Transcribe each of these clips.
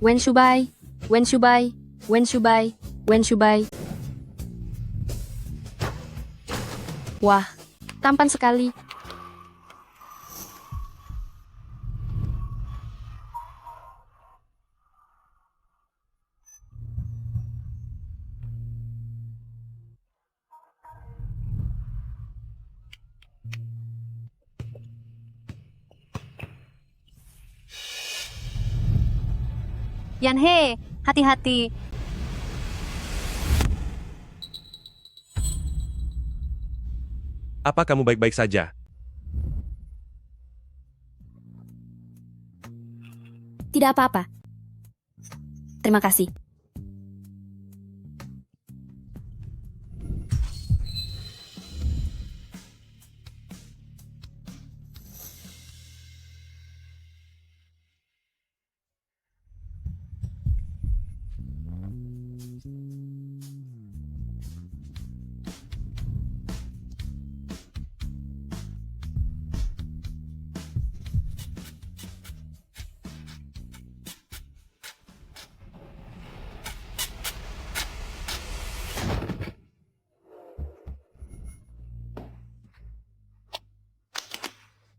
Wen Shubai, Wen Shubai, Wen Shubai, Wen Shubai. Wah, tampan sekali. Yanhe, hati-hati. Apa kamu baik-baik saja? Tidak apa-apa. Terima kasih.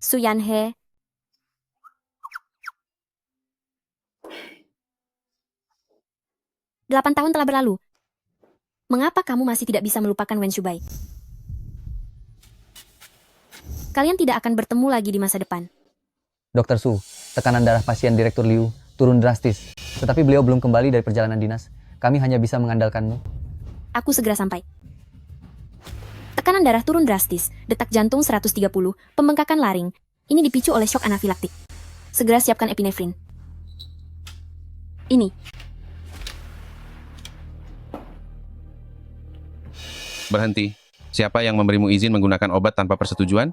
Su Yanhe. Delapan tahun telah berlalu. Mengapa kamu masih tidak bisa melupakan Wen Shubai? Kalian tidak akan bertemu lagi di masa depan. Dokter Su, tekanan darah pasien Direktur Liu turun drastis. Tetapi beliau belum kembali dari perjalanan dinas. Kami hanya bisa mengandalkanmu. Aku segera sampai. Tekanan darah turun drastis, detak jantung 130, pembengkakan laring. Ini dipicu oleh shock anafilaktik. Segera siapkan epinefrin. Ini. Berhenti. Siapa yang memberimu izin menggunakan obat tanpa persetujuan?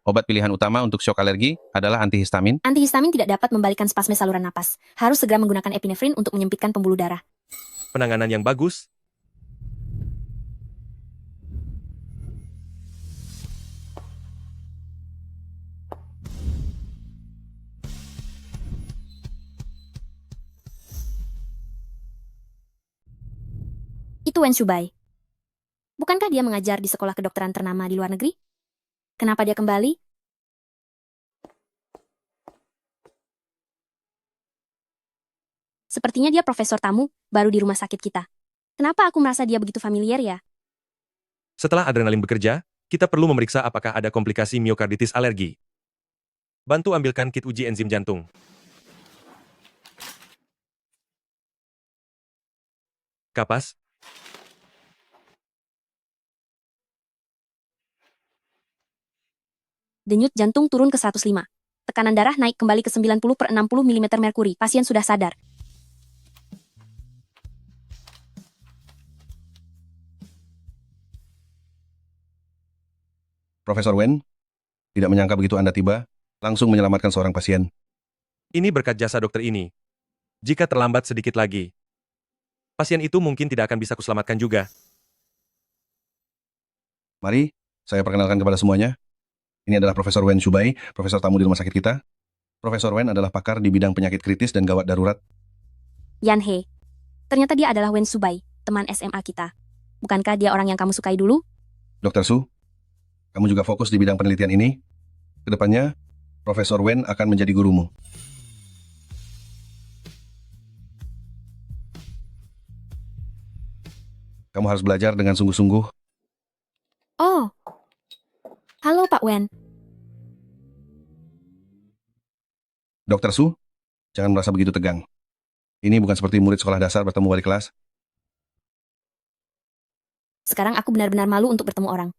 Obat pilihan utama untuk shock alergi adalah antihistamin. Antihistamin tidak dapat membalikan spasme saluran napas. Harus segera menggunakan epinefrin untuk menyempitkan pembuluh darah. Penanganan yang bagus. Itu Wen Shubai. Bukankah dia mengajar di sekolah kedokteran ternama di luar negeri? Kenapa dia kembali? Sepertinya dia profesor tamu, baru di rumah sakit kita. Kenapa aku merasa dia begitu familiar ya? Setelah adrenalin bekerja, kita perlu memeriksa apakah ada komplikasi miokarditis alergi. Bantu ambilkan kit uji enzim jantung. Kapas. Denyut jantung turun ke 105. Tekanan darah naik kembali ke 90/60 mm merkuri. Pasien sudah sadar. Profesor Wen, tidak menyangka begitu Anda tiba, langsung menyelamatkan seorang pasien. Ini berkat jasa dokter ini. Jika terlambat sedikit lagi, pasien itu mungkin tidak akan bisa kuselamatkan juga. Mari, saya perkenalkan kepada semuanya. Ini adalah Profesor Wen Shubai, profesor tamu di rumah sakit kita. Profesor Wen adalah pakar di bidang penyakit kritis dan gawat darurat. Yanhe. Ternyata dia adalah Wen Shubai, teman SMA kita. Bukankah dia orang yang kamu sukai dulu? Dr. Su, kamu juga fokus di bidang penelitian ini. Kedepannya, Profesor Wen akan menjadi gurumu. Kamu harus belajar dengan sungguh-sungguh. Oh. Halo Pak Wen. Dr. Su, jangan merasa begitu tegang. Ini bukan seperti murid sekolah dasar bertemu wali kelas. Sekarang aku benar-benar malu untuk bertemu orang.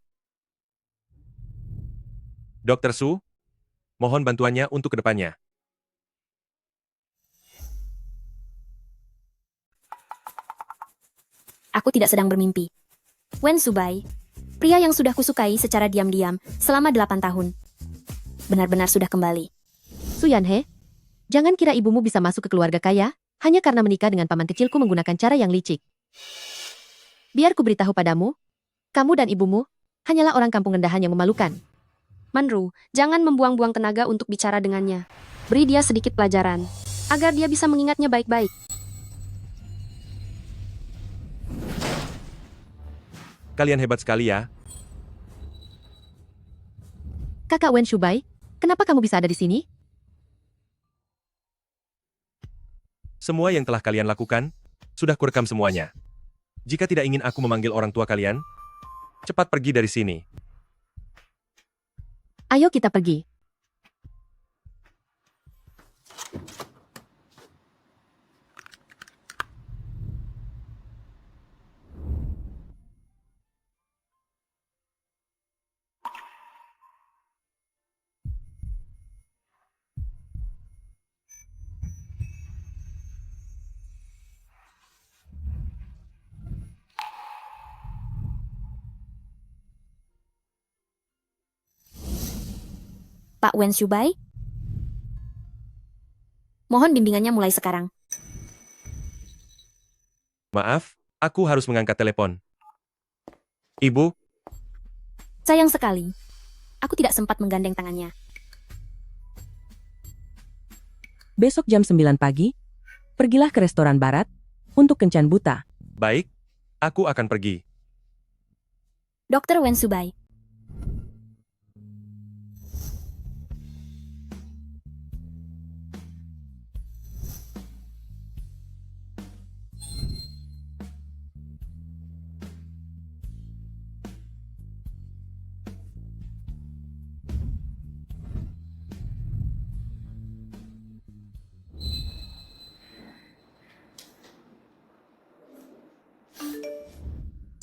Dr. Su, mohon bantuannya untuk kedepannya. Aku tidak sedang bermimpi. Wen Shubai, pria yang sudah kusukai secara diam-diam selama 8 tahun. Benar-benar sudah kembali. Su Yanhe, jangan kira ibumu bisa masuk ke keluarga kaya hanya karena menikah dengan paman kecilku menggunakan cara yang licik. Biar ku beritahu padamu, kamu dan ibumu hanyalah orang kampung rendahan yang memalukan. Manru, jangan membuang-buang tenaga untuk bicara dengannya. Beri dia sedikit pelajaran, agar dia bisa mengingatnya baik-baik. Kalian hebat sekali ya. Kakak Wen Shubai, kenapa kamu bisa ada di sini? Semua yang telah kalian lakukan, sudah kurekam semuanya. Jika tidak ingin aku memanggil orang tua kalian, cepat pergi dari sini. Ayo kita pergi. Pak Wen Shubai? Mohon bimbingannya mulai sekarang. Maaf, aku harus mengangkat telepon. Ibu, Sayang sekali. Aku tidak sempat menggandeng tangannya. Besok jam 9 pagi, pergilah ke restoran barat untuk kencan buta. baik, aku akan pergi. Dokter Wen Shubai.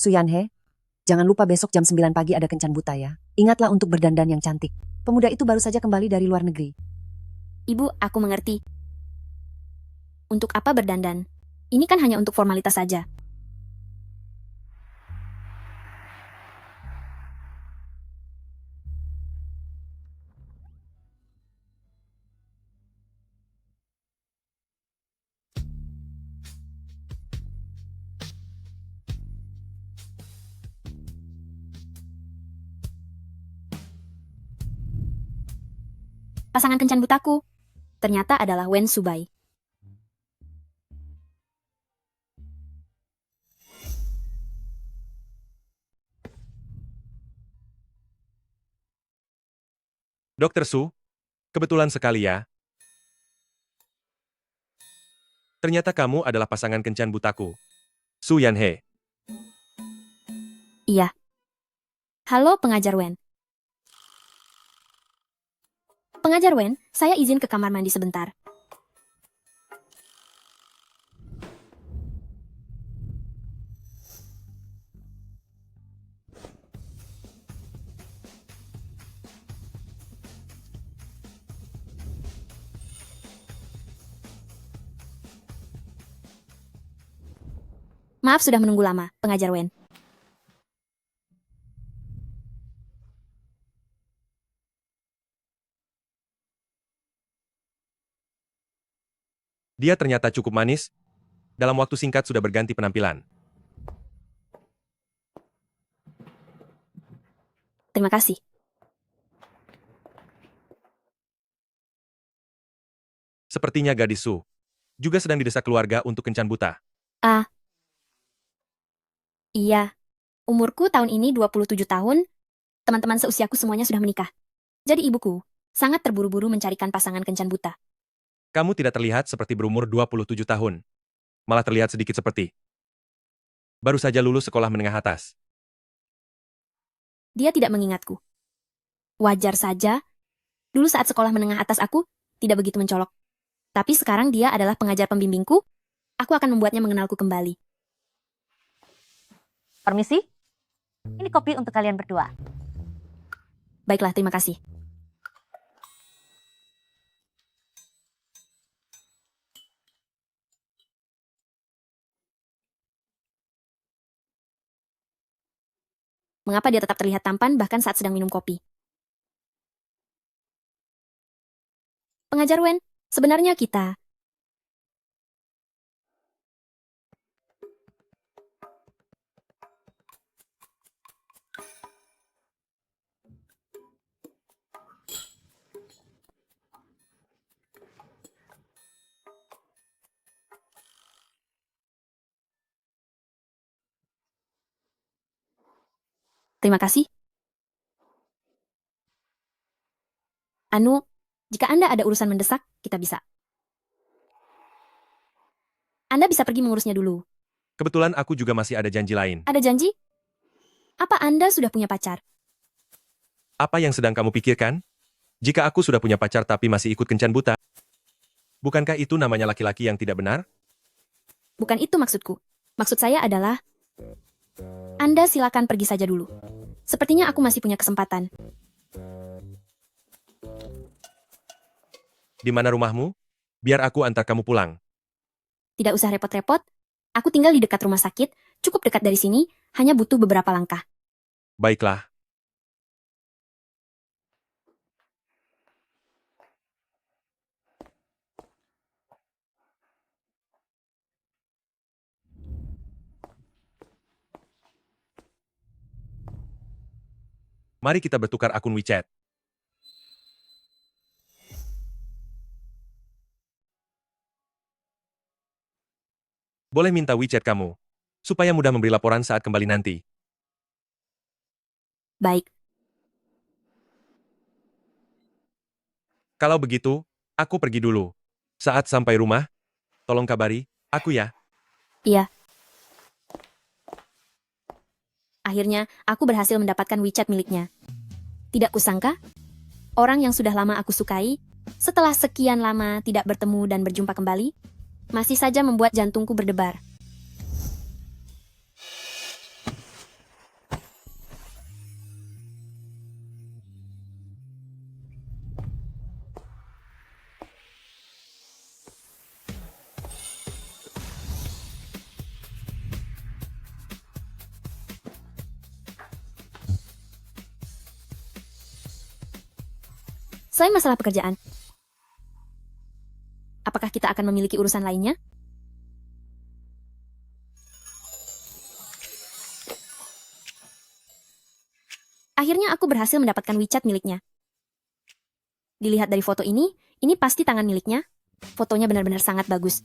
Suyanhe, jangan lupa besok jam 9 pagi ada kencan buta ya. Ingatlah untuk berdandan yang cantik. Pemuda itu baru saja kembali dari luar negeri. Ibu, aku mengerti. Untuk apa berdandan? Ini kan hanya untuk formalitas saja. Pasangan kencan butaku ternyata adalah Wen Shubai. Dokter Su, kebetulan sekali ya. Ternyata kamu adalah pasangan kencan butaku. Su Yanhe. Iya. Halo pengajar Wen. Pengajar Wen, saya izin ke kamar mandi sebentar. Maaf sudah menunggu lama, pengajar Wen. Dia ternyata cukup manis. Dalam waktu singkat sudah berganti penampilan. Terima kasih. Sepertinya gadis Su juga sedang didesak keluarga untuk kencan buta. Ah. Iya. Umurku tahun ini 27 tahun. Teman-teman seusiaku semuanya sudah menikah. Jadi ibuku sangat terburu-buru mencarikan pasangan kencan buta. Kamu tidak terlihat seperti berumur 27 tahun. Malah terlihat sedikit seperti baru saja lulus sekolah menengah atas. Dia tidak mengingatku. Wajar saja. Dulu saat sekolah menengah atas aku tidak begitu mencolok. Tapi sekarang dia adalah pengajar pembimbingku. Aku akan membuatnya mengenalku kembali. Permisi, ini kopi untuk kalian berdua. Baiklah, terima kasih. Mengapa dia tetap terlihat tampan bahkan saat sedang minum kopi? Pengajar Wen, sebenarnya kita... Terima kasih. Anu, jika Anda ada urusan mendesak, kita bisa. Anda bisa pergi mengurusnya dulu. Kebetulan aku juga masih ada janji lain. Ada janji? Apa Anda sudah punya pacar? Apa yang sedang kamu pikirkan? Jika aku sudah punya pacar tapi masih ikut kencan buta, bukankah itu namanya laki-laki yang tidak benar? Bukan itu maksudku. Maksud saya adalah, Anda silakan pergi saja dulu. Sepertinya aku masih punya kesempatan. Di mana rumahmu? Biar aku antar kamu pulang. Tidak usah repot-repot. Aku tinggal di dekat rumah sakit, cukup dekat dari sini, hanya butuh beberapa langkah. Baiklah. Mari kita bertukar akun WeChat. Boleh minta WeChat kamu, supaya mudah memberi laporan saat kembali nanti. Baik, Kalau begitu, aku pergi dulu. Saat sampai rumah, tolong kabari aku ya. iya. Akhirnya, aku berhasil mendapatkan WeChat miliknya. Tidak kusangka, orang yang sudah lama aku sukai, setelah sekian lama tidak bertemu dan berjumpa kembali, masih saja membuat jantungku berdebar. Selain masalah pekerjaan, apakah kita akan memiliki urusan lainnya? Akhirnya aku berhasil mendapatkan WeChat miliknya. Dilihat dari foto ini pasti tangan miliknya. Fotonya benar-benar sangat bagus.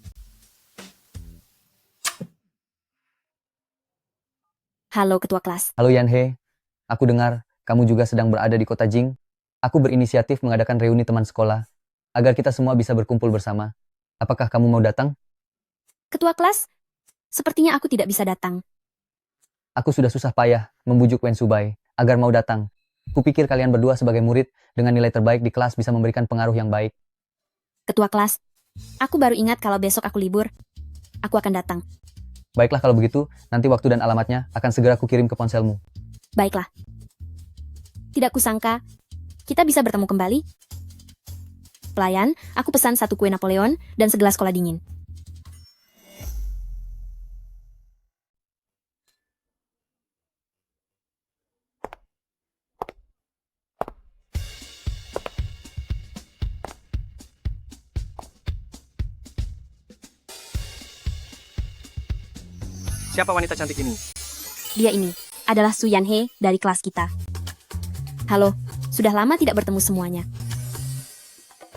Halo ketua kelas. Halo Yanhe, aku dengar kamu juga sedang berada di kota Jing. Aku berinisiatif mengadakan reuni teman sekolah, agar kita semua bisa berkumpul bersama. Apakah kamu mau datang? Ketua kelas, sepertinya aku tidak bisa datang. Aku sudah susah payah membujuk Wen Subai agar mau datang. Kupikir kalian berdua sebagai murid dengan nilai terbaik di kelas bisa memberikan pengaruh yang baik. Ketua kelas, aku baru ingat kalau besok aku libur. Aku akan datang. Baiklah kalau begitu, nanti waktu dan alamatnya akan segera kukirim ke ponselmu. Baiklah. Tidak kusangka, kita bisa bertemu kembali. Pelayan, aku pesan 1 kue Napoleon dan segelas cola dingin. Siapa wanita cantik ini? Dia ini adalah Su Yanhe dari kelas kita. Halo, sudah lama tidak bertemu semuanya.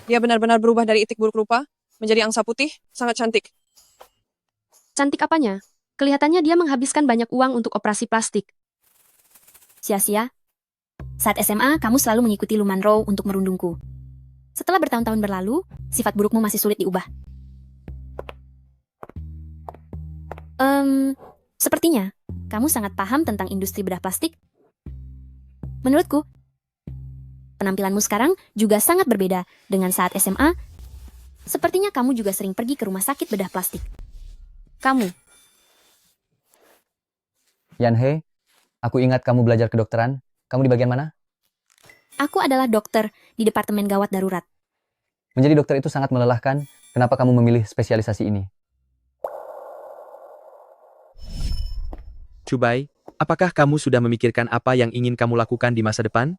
Dia benar-benar berubah dari itik buruk rupa menjadi angsa putih, sangat cantik. Cantik apanya? Kelihatannya dia menghabiskan banyak uang untuk operasi plastik. Sia-sia. Saat SMA, kamu selalu mengikuti Luman Row untuk merundungku. Setelah bertahun-tahun berlalu, sifat burukmu masih sulit diubah. Sepertinya, kamu sangat paham tentang industri bedah plastik. Menurutku, penampilanmu sekarang juga sangat berbeda dengan saat SMA. Sepertinya kamu juga sering pergi ke rumah sakit bedah plastik. Kamu, Yanhe, aku ingat kamu belajar kedokteran. Kamu di bagian mana? aku adalah dokter di Departemen Gawat Darurat. Menjadi dokter itu sangat melelahkan. Kenapa kamu memilih spesialisasi ini? Chubai, apakah kamu sudah memikirkan apa yang ingin kamu lakukan di masa depan?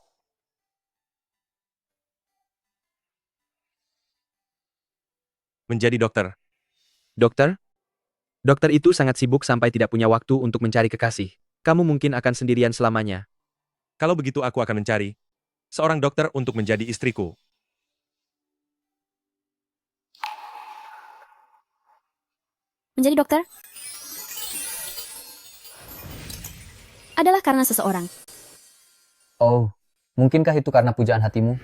Menjadi dokter. Dokter? Dokter itu sangat sibuk sampai tidak punya waktu untuk mencari kekasih. Kamu mungkin akan sendirian selamanya. Kalau begitu aku akan mencari seorang dokter untuk menjadi istriku. Menjadi dokter adalah karena seseorang Oh, mungkinkah itu karena pujaan hatimu?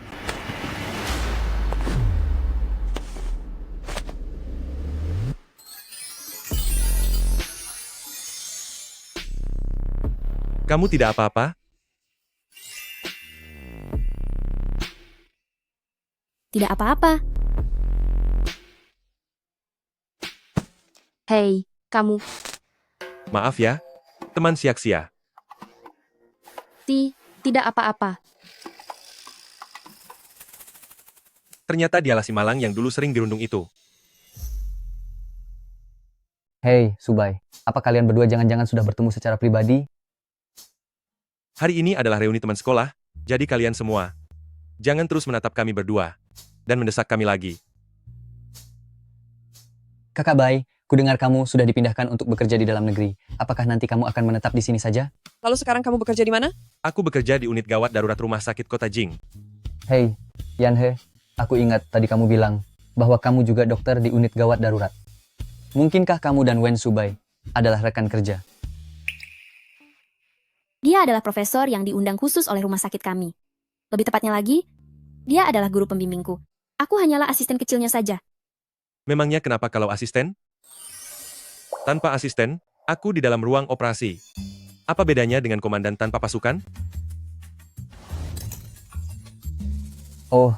Kamu tidak apa-apa? Tidak apa-apa. Hei, kamu. Maaf ya, teman Siaksia. Tidak apa-apa. Ternyata dialah si malang yang dulu sering dirundung itu. Hei, Subai, apa kalian berdua jangan-jangan sudah bertemu secara pribadi? Hari ini adalah reuni teman sekolah, jadi kalian semua, jangan terus menatap kami berdua, dan mendesak kami lagi. Kakak Bai, kudengar kamu sudah dipindahkan untuk bekerja di dalam negeri. Apakah nanti kamu akan menetap di sini saja? Lalu sekarang kamu bekerja di mana? Aku bekerja di unit gawat darurat rumah sakit kota Jing. Hei, Yanhe, aku ingat tadi kamu bilang bahwa kamu juga dokter di unit gawat darurat. Mungkinkah kamu dan Wen Subai adalah rekan kerja? Dia adalah profesor yang diundang khusus oleh rumah sakit kami. Lebih tepatnya lagi, dia adalah guru pembimbingku. Aku hanyalah asisten kecilnya saja. Memangnya kenapa kalau asisten? Tanpa asisten, aku di dalam ruang operasi. Apa bedanya dengan komandan tanpa pasukan? Oh,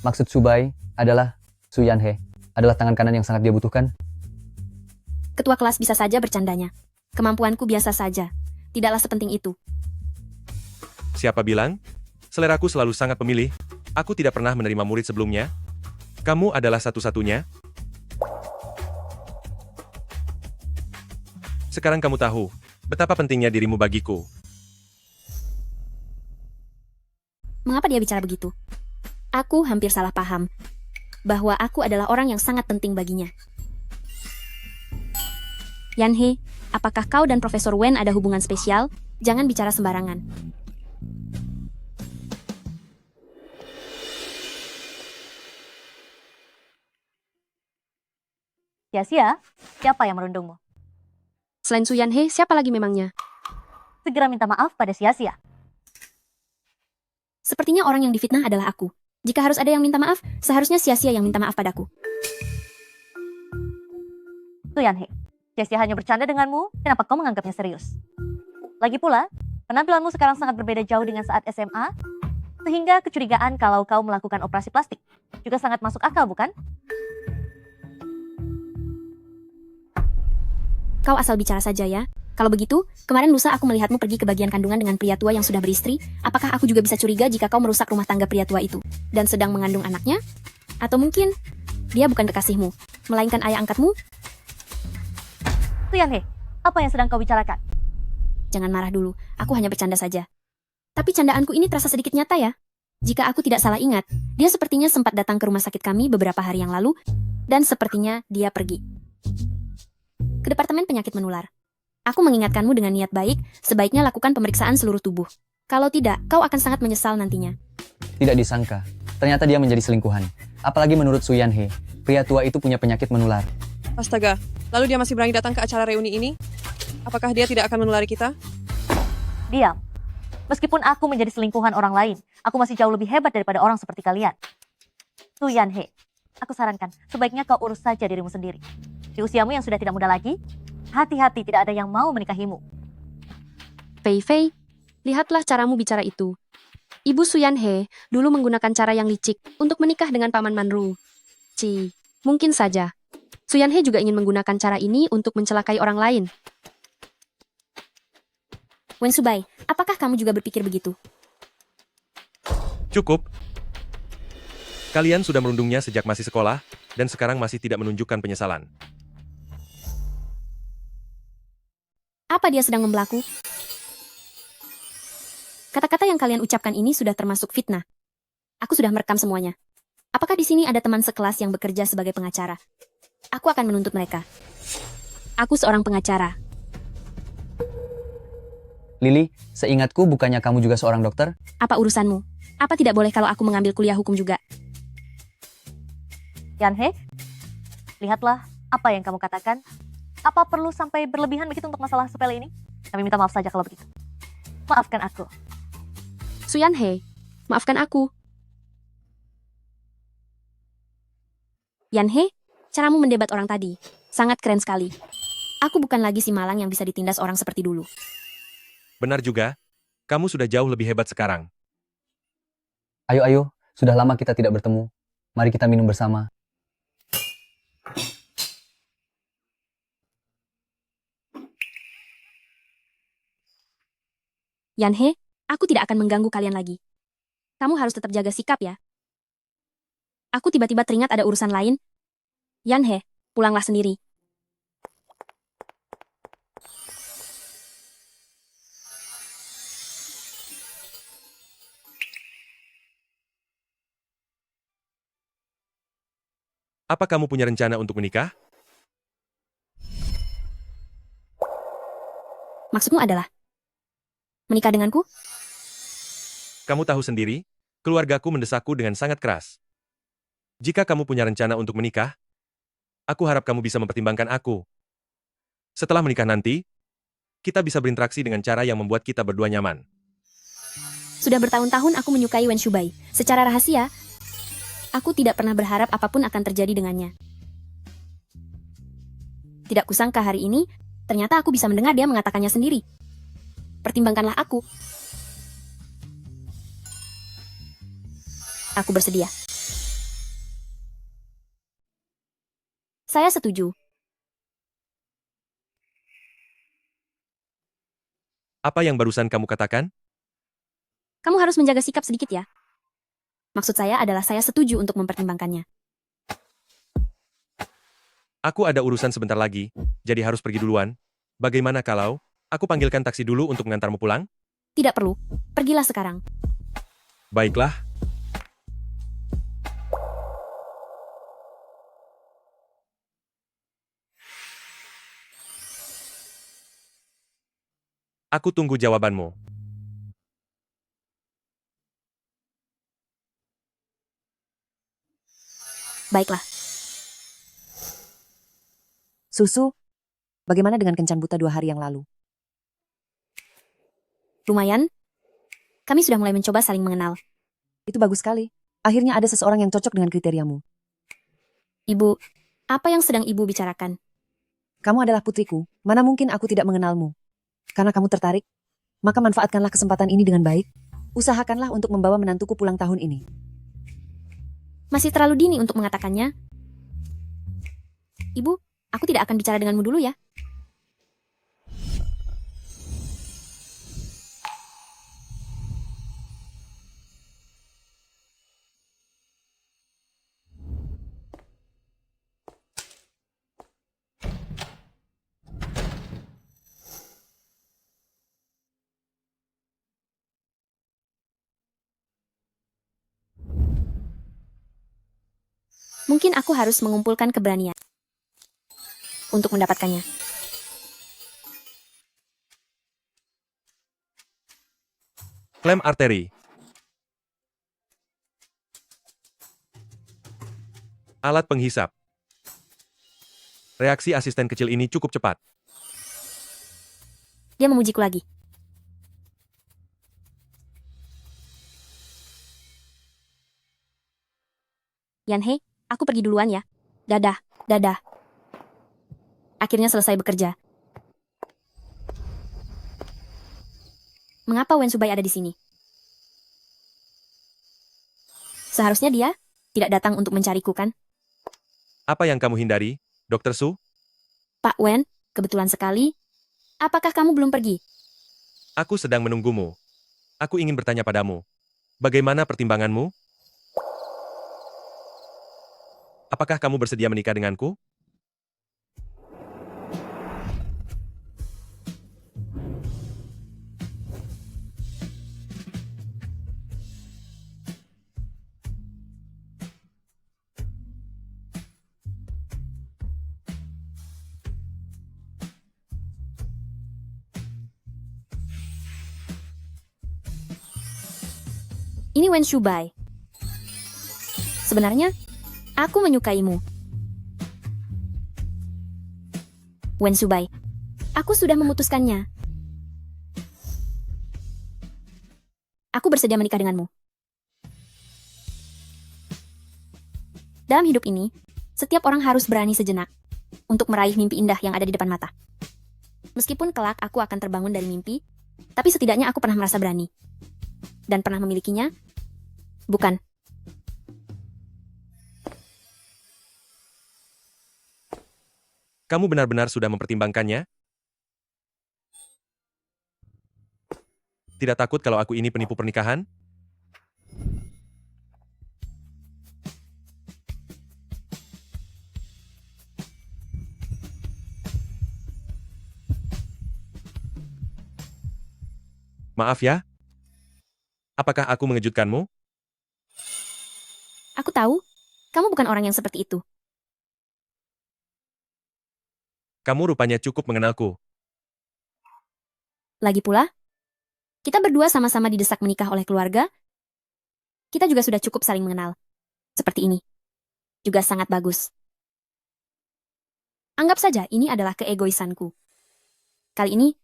maksud Subai adalah Su Yanhe, adalah tangan kanan yang sangat dia butuhkan. Ketua kelas bisa saja bercandanya. Kemampuanku biasa saja. Tidaklah sepenting itu. Siapa bilang? Seleraku selalu sangat pemilih. Aku tidak pernah menerima murid sebelumnya. Kamu adalah satu-satunya. Sekarang kamu tahu betapa pentingnya dirimu bagiku. Mengapa dia bicara begitu? Aku hampir salah paham bahwa aku adalah orang yang sangat penting baginya. Yanhe, apakah kau dan Profesor Wen ada hubungan spesial? Jangan bicara sembarangan. Sia-sia, siapa yang merundungmu? Selain Su Yanhe, siapa lagi memangnya? Segera minta maaf pada sia-sia. Sepertinya orang yang difitnah adalah aku. Jika harus ada yang minta maaf, seharusnya sia-sia yang minta maaf padaku. Tuyanhe, sia-sia hanya bercanda denganmu, kenapa kau menganggapnya serius? Lagi pula, penampilanmu sekarang sangat berbeda jauh dengan saat SMA, sehingga kecurigaan kalau kau melakukan operasi plastik juga sangat masuk akal, bukan? Kau asal bicara saja ya. Kalau begitu, kemarin lusa aku melihatmu pergi ke bagian kandungan dengan pria tua yang sudah beristri. Apakah aku juga bisa curiga jika kau merusak rumah tangga pria tua itu dan sedang mengandung anaknya? Atau mungkin dia bukan kekasihmu, melainkan ayah angkatmu? Tuyanhe, apa yang sedang kau bicarakan? Jangan marah dulu, aku hanya bercanda saja. Tapi candaanku ini terasa sedikit nyata ya. Jika aku tidak salah ingat, dia sepertinya sempat datang ke rumah sakit kami beberapa hari yang lalu, dan sepertinya dia pergi ke Departemen Penyakit Menular. Aku mengingatkanmu dengan niat baik, sebaiknya lakukan pemeriksaan seluruh tubuh. Kalau tidak, kau akan sangat menyesal nantinya. Tidak disangka, ternyata dia menjadi selingkuhan. Apalagi menurut Su Yanhe, pria tua itu punya penyakit menular. Astaga, lalu dia masih berani datang ke acara reuni ini? Apakah dia tidak akan menulari kita? Diam. Meskipun aku menjadi selingkuhan orang lain, aku masih jauh lebih hebat daripada orang seperti kalian. Tuyanhe, aku sarankan, sebaiknya kau urus saja dirimu sendiri. Di usiamu yang sudah tidak muda lagi, hati-hati tidak ada yang mau menikahimu. Fei Fei, lihatlah caramu bicara itu. Ibu Su Yanhe dulu menggunakan cara yang licik untuk menikah dengan Paman Manru. Mungkin saja. Su Yanhe juga ingin menggunakan cara ini untuk mencelakai orang lain. Wen Subai, apakah kamu juga berpikir begitu? Cukup. Kalian sudah merundungnya sejak masih sekolah, dan sekarang masih tidak menunjukkan penyesalan. Apa dia sedang membelaku? Kata-kata yang kalian ucapkan ini sudah termasuk fitnah. Aku sudah merekam semuanya. Apakah di sini ada teman sekelas yang bekerja sebagai pengacara? Aku akan menuntut mereka. Aku seorang pengacara. Lily, seingatku bukannya kamu juga seorang dokter? Apa urusanmu? Apa tidak boleh kalau aku mengambil kuliah hukum juga? Yanhe, lihatlah apa yang kamu katakan. Apa perlu sampai berlebihan begitu untuk masalah sepele ini? Kami minta maaf saja kalau begitu. Maafkan aku. Suyanhe, maafkan aku. Yanhe, caramu mendebat orang tadi sangat keren sekali. Aku bukan lagi si malang yang bisa ditindas orang seperti dulu. Benar juga. Kamu sudah jauh lebih hebat sekarang. Ayo, ayo, sudah lama kita tidak bertemu. Mari kita minum bersama. Yanhe, aku tidak akan mengganggu kalian lagi. Kamu harus tetap jaga sikap ya. Aku tiba-tiba teringat ada urusan lain. Yanhe, pulanglah sendiri. Apa kamu punya rencana untuk menikah? Maksudmu adalah menikah denganku? Kamu tahu sendiri, keluargaku mendesakku dengan sangat keras. Jika kamu punya rencana untuk menikah, aku harap kamu bisa mempertimbangkan aku. Setelah menikah nanti, kita bisa berinteraksi dengan cara yang membuat kita berdua nyaman. Sudah bertahun-tahun aku menyukai Wen Shubai. Secara rahasia, aku tidak pernah berharap apapun akan terjadi dengannya. Tidak kusangka hari ini, ternyata aku bisa mendengar dia mengatakannya sendiri. Pertimbangkanlah aku. Aku bersedia. Saya setuju. Apa yang barusan kamu katakan? Kamu harus menjaga sikap sedikit ya. Maksud saya adalah saya setuju untuk mempertimbangkannya. Aku ada urusan sebentar lagi, jadi harus pergi duluan. Bagaimana kalau aku panggilkan taksi dulu untuk mengantarmu pulang? Tidak perlu. Pergilah sekarang. Baiklah. Aku tunggu jawabanmu. Baiklah. Susu, bagaimana dengan kencan buta 2 hari yang lalu? Lumayan. Kami sudah mulai mencoba saling mengenal. Itu bagus sekali. Akhirnya ada seseorang yang cocok dengan kriteriamu. Ibu, apa yang sedang ibu bicarakan? Kamu adalah putriku. Mana mungkin aku tidak mengenalmu? Karena kamu tertarik, maka manfaatkanlah kesempatan ini dengan baik. Usahakanlah untuk membawa menantuku pulang tahun ini. Masih terlalu dini untuk mengatakannya. Ibu, aku tidak akan bicara denganmu dulu ya. Mungkin aku harus mengumpulkan keberanian untuk mendapatkannya. Klem arteri. Alat penghisap. Reaksi asisten kecil ini cukup cepat. Dia memujiku lagi. Yanhe, aku pergi duluan ya. Dadah, dadah. Akhirnya selesai bekerja. Mengapa Wen Shubai ada di sini? Seharusnya dia tidak datang untuk mencariku kan? Apa yang kamu hindari, Dr. Su? Pak Wen, kebetulan sekali. Apakah kamu belum pergi? Aku sedang menunggumu. Aku ingin bertanya padamu. Bagaimana pertimbanganmu? Apakah kamu bersedia menikah denganku? Ini Wen Shubai. Sebenarnya, aku menyukaimu. Wen Shubai, aku sudah memutuskannya. Aku bersedia menikah denganmu. Dalam hidup ini, setiap orang harus berani sejenak untuk meraih mimpi indah yang ada di depan mata. Meskipun kelak aku akan terbangun dari mimpi, tapi setidaknya aku pernah merasa berani. Dan pernah memilikinya? Bukan. Kamu benar-benar sudah mempertimbangkannya? Tidak takut kalau aku ini penipu pernikahan? Maaf ya. Apakah aku mengejutkanmu? Aku tahu, kamu bukan orang yang seperti itu. Kamu rupanya cukup mengenalku. Lagi pula, kita berdua sama-sama didesak menikah oleh keluarga. Kita juga sudah cukup saling mengenal. Seperti ini. Juga sangat bagus. Anggap saja ini adalah keegoisanku. Kali ini,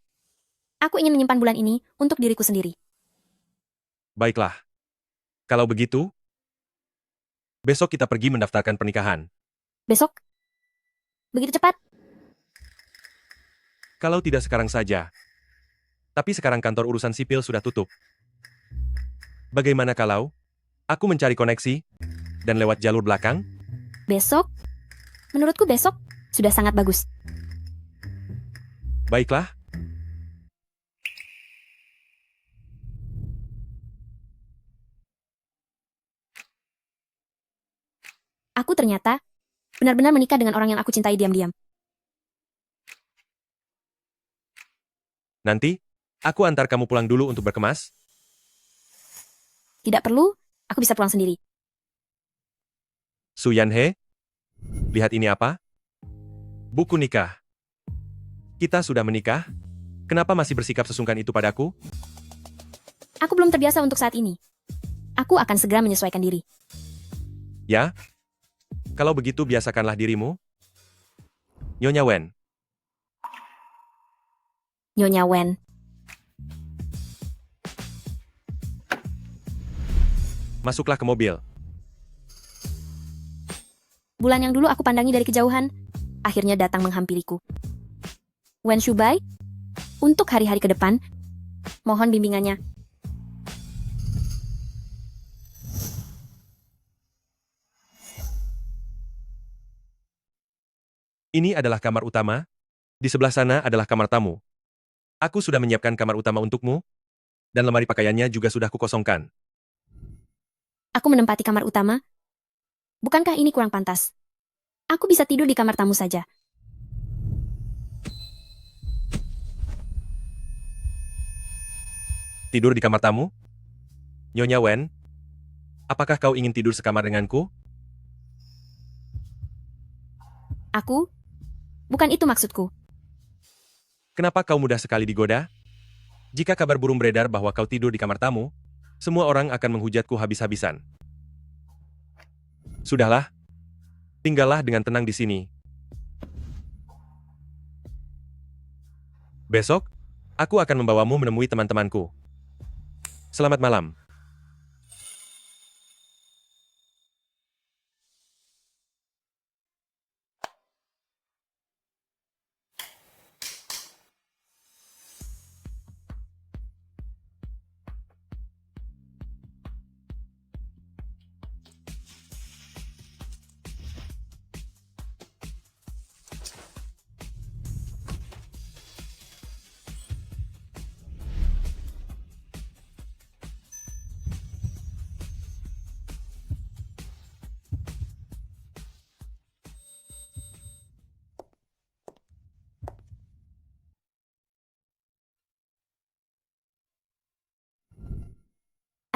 aku ingin menyimpan bulan ini untuk diriku sendiri. Baiklah. Kalau begitu, besok kita pergi mendaftarkan pernikahan. Besok? Begitu cepat? Kalau tidak sekarang saja. Tapi sekarang kantor urusan sipil sudah tutup. Bagaimana kalau aku mencari koneksi dan lewat jalur belakang? Besok? Menurutku besok sudah sangat bagus. Baiklah. Aku ternyata benar-benar menikah dengan orang yang aku cintai diam-diam. Nanti, aku antar kamu pulang dulu untuk berkemas. Tidak perlu, aku bisa pulang sendiri. Su Yanhe, lihat ini apa? Buku nikah. Kita sudah menikah? Kenapa masih bersikap sesungkan itu padaku? Aku belum terbiasa untuk saat ini. Aku akan segera menyesuaikan diri. Ya? Kalau begitu biasakanlah dirimu. Nyonya Wen, Nyonya Wen. masuklah ke mobil. Bulan yang dulu aku pandangi dari kejauhan, akhirnya datang menghampiriku. Wen Shubai, untuk hari-hari ke depan, mohon bimbingannya. Ini adalah kamar utama. Di sebelah sana adalah kamar tamu. Aku sudah menyiapkan kamar utama untukmu, dan lemari pakaiannya juga sudah kukosongkan. Aku menempati kamar utama. Bukankah ini kurang pantas? Aku bisa tidur di kamar tamu saja. Tidur di kamar tamu? Nyonya Wen, apakah kau ingin tidur sekamar denganku? Aku? Bukan itu maksudku. Kenapa kau mudah sekali digoda? Jika kabar burung beredar bahwa kau tidur di kamar tamu, semua orang akan menghujatku habis-habisan. Sudahlah, tinggallah dengan tenang di sini. Besok, aku akan membawamu menemui teman-temanku. Selamat malam.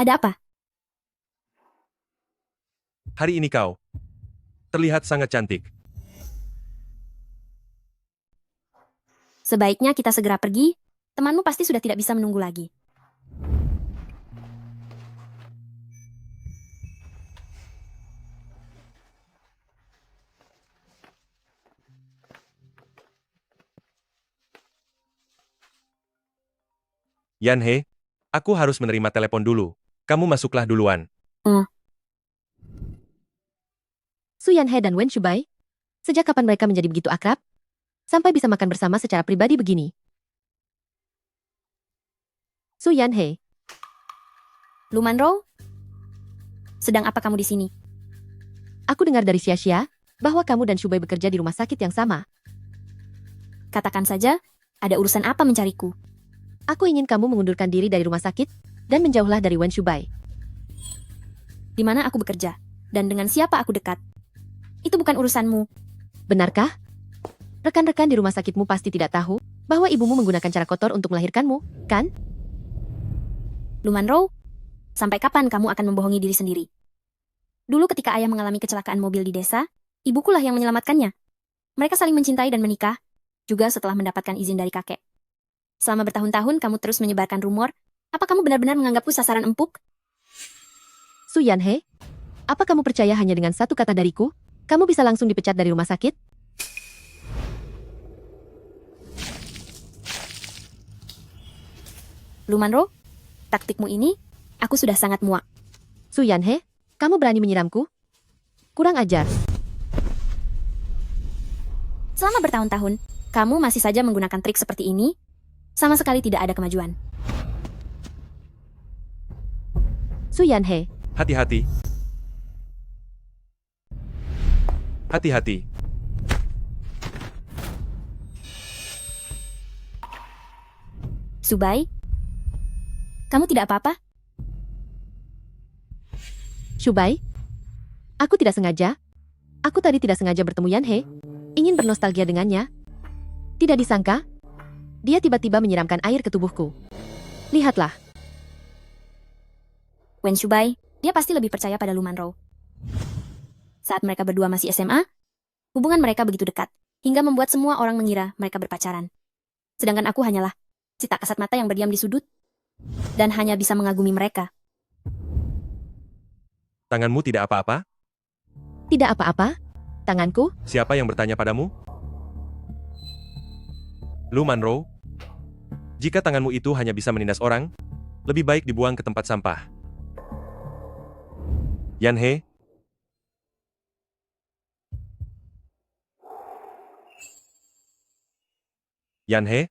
Ada apa? Hari ini kau terlihat sangat cantik. Sebaiknya kita segera pergi. Temanmu pasti sudah tidak bisa menunggu lagi. Yanhe, aku harus menerima telepon dulu. Kamu masuklah duluan. Su Yanhe dan Wen Shubai? Sejak kapan mereka menjadi begitu akrab? Sampai bisa makan bersama secara pribadi begini. Su Yanhe, Lu Manro? Sedang apa kamu di sini? aku dengar dari Xia bahwa kamu dan Shubai bekerja di rumah sakit yang sama. Katakan saja, ada urusan apa mencariku? Aku ingin kamu mengundurkan diri dari rumah sakit dan menjauhlah dari Wen Shubai. Di mana aku bekerja? Dan dengan siapa aku dekat? Itu bukan urusanmu. Benarkah? Rekan-rekan di rumah sakitmu pasti tidak tahu bahwa ibumu menggunakan cara kotor untuk melahirkanmu, kan? Lu Manro? Sampai kapan kamu akan membohongi diri sendiri? Dulu ketika ayah mengalami kecelakaan mobil di desa, ibukulah yang menyelamatkannya. Mereka saling mencintai dan menikah, juga setelah mendapatkan izin dari kakek. Selama bertahun-tahun kamu terus menyebarkan rumor, apa kamu benar-benar menganggapku sasaran empuk? Su Yanhe, apa kamu percaya hanya dengan satu kata dariku, kamu bisa langsung dipecat dari rumah sakit? Lu Manro, taktikmu ini, aku sudah sangat muak. Su Yanhe, kamu berani menyiramku? Kurang ajar. Selama bertahun-tahun, kamu masih saja menggunakan trik seperti ini, sama sekali tidak ada kemajuan. Su Yanhe, Hati-hati. Hati-hati. Subai, kamu tidak apa-apa? Shubai, aku tidak sengaja. Aku tadi tidak sengaja bertemu Yanhe, ingin bernostalgia dengannya. Tidak disangka, dia tiba-tiba menyiramkan air ke tubuhku. Lihatlah. Wen Shubai, dia pasti lebih percaya pada Lu Manro. Saat mereka berdua masih SMA, hubungan mereka begitu dekat, hingga membuat semua orang mengira mereka berpacaran. Sedangkan aku hanyalah si tak kasat mata yang berdiam di sudut, dan hanya bisa mengagumi mereka. Tanganmu tidak apa-apa? Tidak apa-apa. Tanganku, Siapa yang bertanya padamu? Lu Manro? Jika tanganmu itu hanya bisa menindas orang, lebih baik dibuang ke tempat sampah. Yanhe? Yanhe?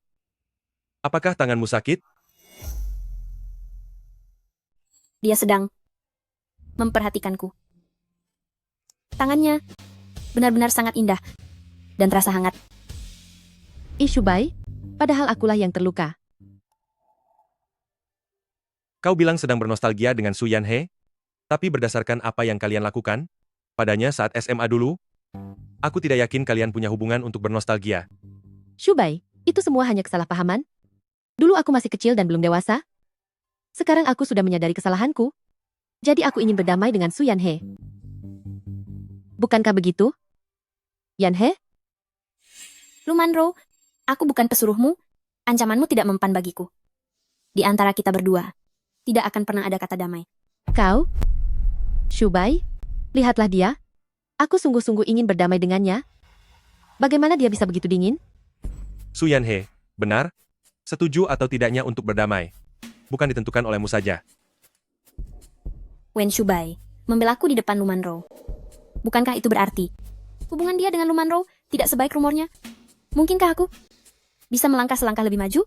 Apakah tanganmu sakit? Dia sedang memperhatikanku. Tangannya benar-benar sangat indah dan terasa hangat. Shubai, padahal akulah yang terluka. Kau bilang sedang bernostalgia dengan Su Yanhe? Tapi berdasarkan apa yang kalian lakukan padanya saat SMA dulu, aku tidak yakin kalian punya hubungan untuk bernostalgia. Shubai, itu semua hanya kesalahpahaman. Dulu aku masih kecil dan belum dewasa. Sekarang aku sudah menyadari kesalahanku. Jadi aku ingin berdamai dengan Su Yanhe. Bukankah begitu? Yanhe? Lu Manro, aku bukan pesuruhmu, ancamanmu tidak mempan bagiku. Di antara kita berdua, tidak akan pernah ada kata damai. Kau? Shubai? Lihatlah dia. Aku sungguh-sungguh ingin berdamai dengannya. Bagaimana dia bisa begitu dingin? Su Yanhe, benar? Setuju atau tidaknya untuk berdamai? Bukan ditentukan olehmu saja. Wen Shubai, membelaku di depan Lu Manro. Bukankah itu berarti hubungan dia dengan Lu Manro tidak sebaik rumornya? Mungkinkah aku bisa melangkah selangkah lebih maju?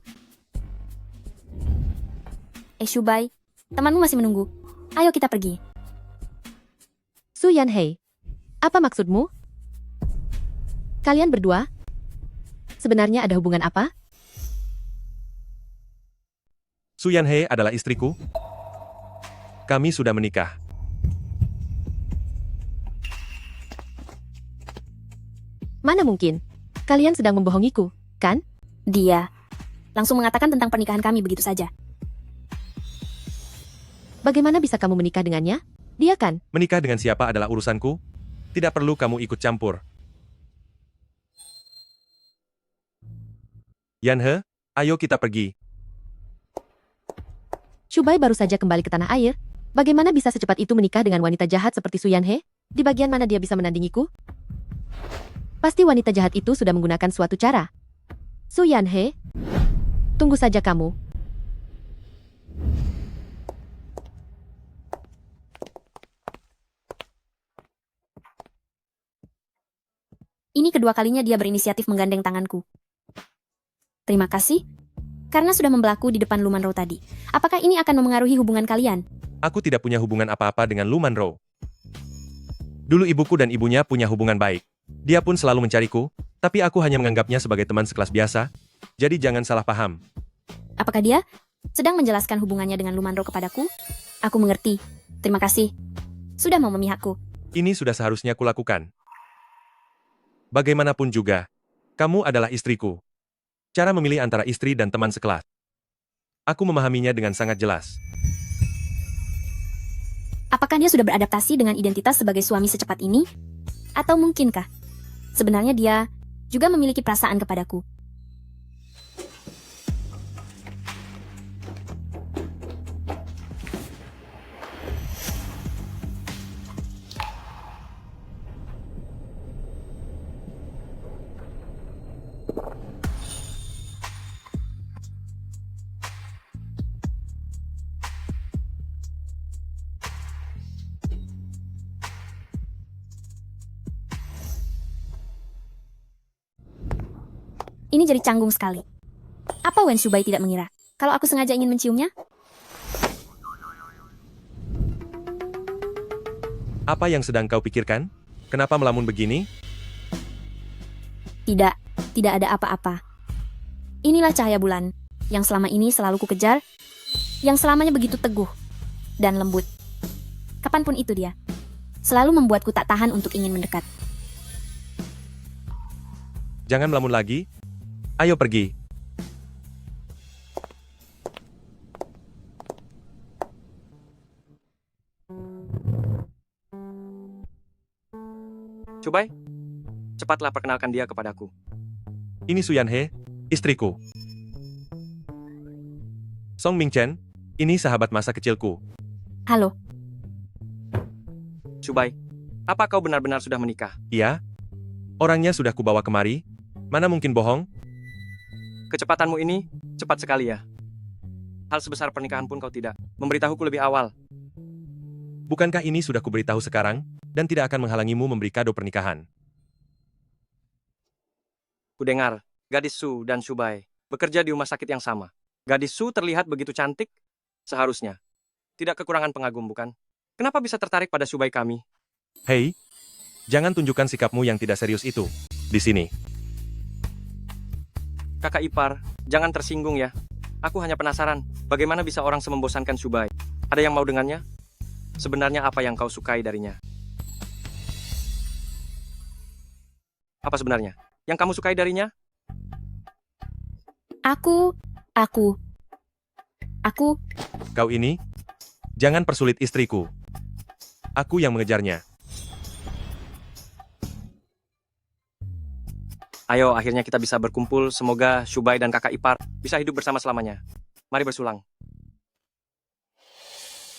Shubai, temanmu masih menunggu. Ayo kita pergi. Su Yanhe, apa maksudmu? Kalian berdua? Sebenarnya ada hubungan apa? Su Yanhe adalah istriku. Kami sudah menikah. Mana mungkin? Kalian sedang membohongiku, kan? Dia langsung mengatakan tentang pernikahan kami begitu saja. Bagaimana bisa kamu menikah dengannya? Dia kan? Menikah dengan siapa adalah urusanku. Tidak perlu kamu ikut campur. Yanhe, ayo kita pergi. Shubai baru saja kembali ke tanah air. Bagaimana bisa secepat itu menikah dengan wanita jahat seperti Su Yanhe? Di bagian mana dia bisa menandingiku? Pasti wanita jahat itu sudah menggunakan suatu cara. Su Yanhe, tunggu saja kamu. Ini kedua kalinya dia berinisiatif menggandeng tanganku. Terima kasih, karena sudah membelaku di depan Lu Manro tadi. Apakah ini akan memengaruhi hubungan kalian? Aku tidak punya hubungan apa-apa dengan Lu Manro. Dulu ibuku dan ibunya punya hubungan baik. Dia pun selalu mencariku, tapi aku hanya menganggapnya sebagai teman sekelas biasa, jadi jangan salah paham. Apakah dia sedang menjelaskan hubungannya dengan Lu Manro kepadaku? Aku mengerti. Terima kasih. Sudah mau memihakku. Ini sudah seharusnya kulakukan. Bagaimanapun juga, kamu adalah istriku. Cara memilih antara istri dan teman sekelas. Aku memahaminya dengan sangat jelas. Apakah dia sudah beradaptasi dengan identitas sebagai suami secepat ini? Atau mungkinkah sebenarnya dia juga memiliki perasaan kepadaku? Ini jadi canggung sekali. Apa Wen Shubai tidak mengira kalau aku sengaja ingin menciumnya? Apa yang sedang kau pikirkan? Kenapa melamun begini? Tidak, tidak ada apa-apa. Inilah cahaya bulan yang selama ini selalu kukejar, yang selamanya begitu teguh dan lembut. Kapanpun itu dia, selalu membuatku tak tahan untuk ingin mendekat. Jangan melamun lagi. Ayo pergi. Shubai, cepatlah perkenalkan dia kepadaku. Ini Su Yanhe, istriku. Song Mingchen, ini sahabat masa kecilku. Halo, Shubai, apa kau benar-benar sudah menikah? Iya? Orangnya sudah kubawa kemari. Mana mungkin bohong? Kecepatanmu ini cepat sekali ya. Hal sebesar pernikahan pun kau tidak memberitahuku lebih awal. Bukankah ini sudah kuberitahu sekarang, dan tidak akan menghalangimu memberi kado pernikahan? Kudengar, gadis Su dan Shubai bekerja di rumah sakit yang sama. Gadis Su terlihat begitu cantik, seharusnya. Tidak kekurangan pengagum, bukan? Kenapa bisa tertarik pada Shubai kami? Hei, jangan tunjukkan sikapmu yang tidak serius itu di sini. Kakak ipar, jangan tersinggung ya. Aku hanya penasaran, bagaimana bisa orang semembosankan Shubai? Ada yang mau dengannya? Sebenarnya apa yang kau sukai darinya? Apa sebenarnya yang kamu sukai darinya? aku. Kau ini, jangan persulit istriku. Aku yang mengejarnya. Ayo, akhirnya kita bisa berkumpul. Semoga Shubai dan kakak ipar bisa hidup bersama selamanya. Mari bersulang.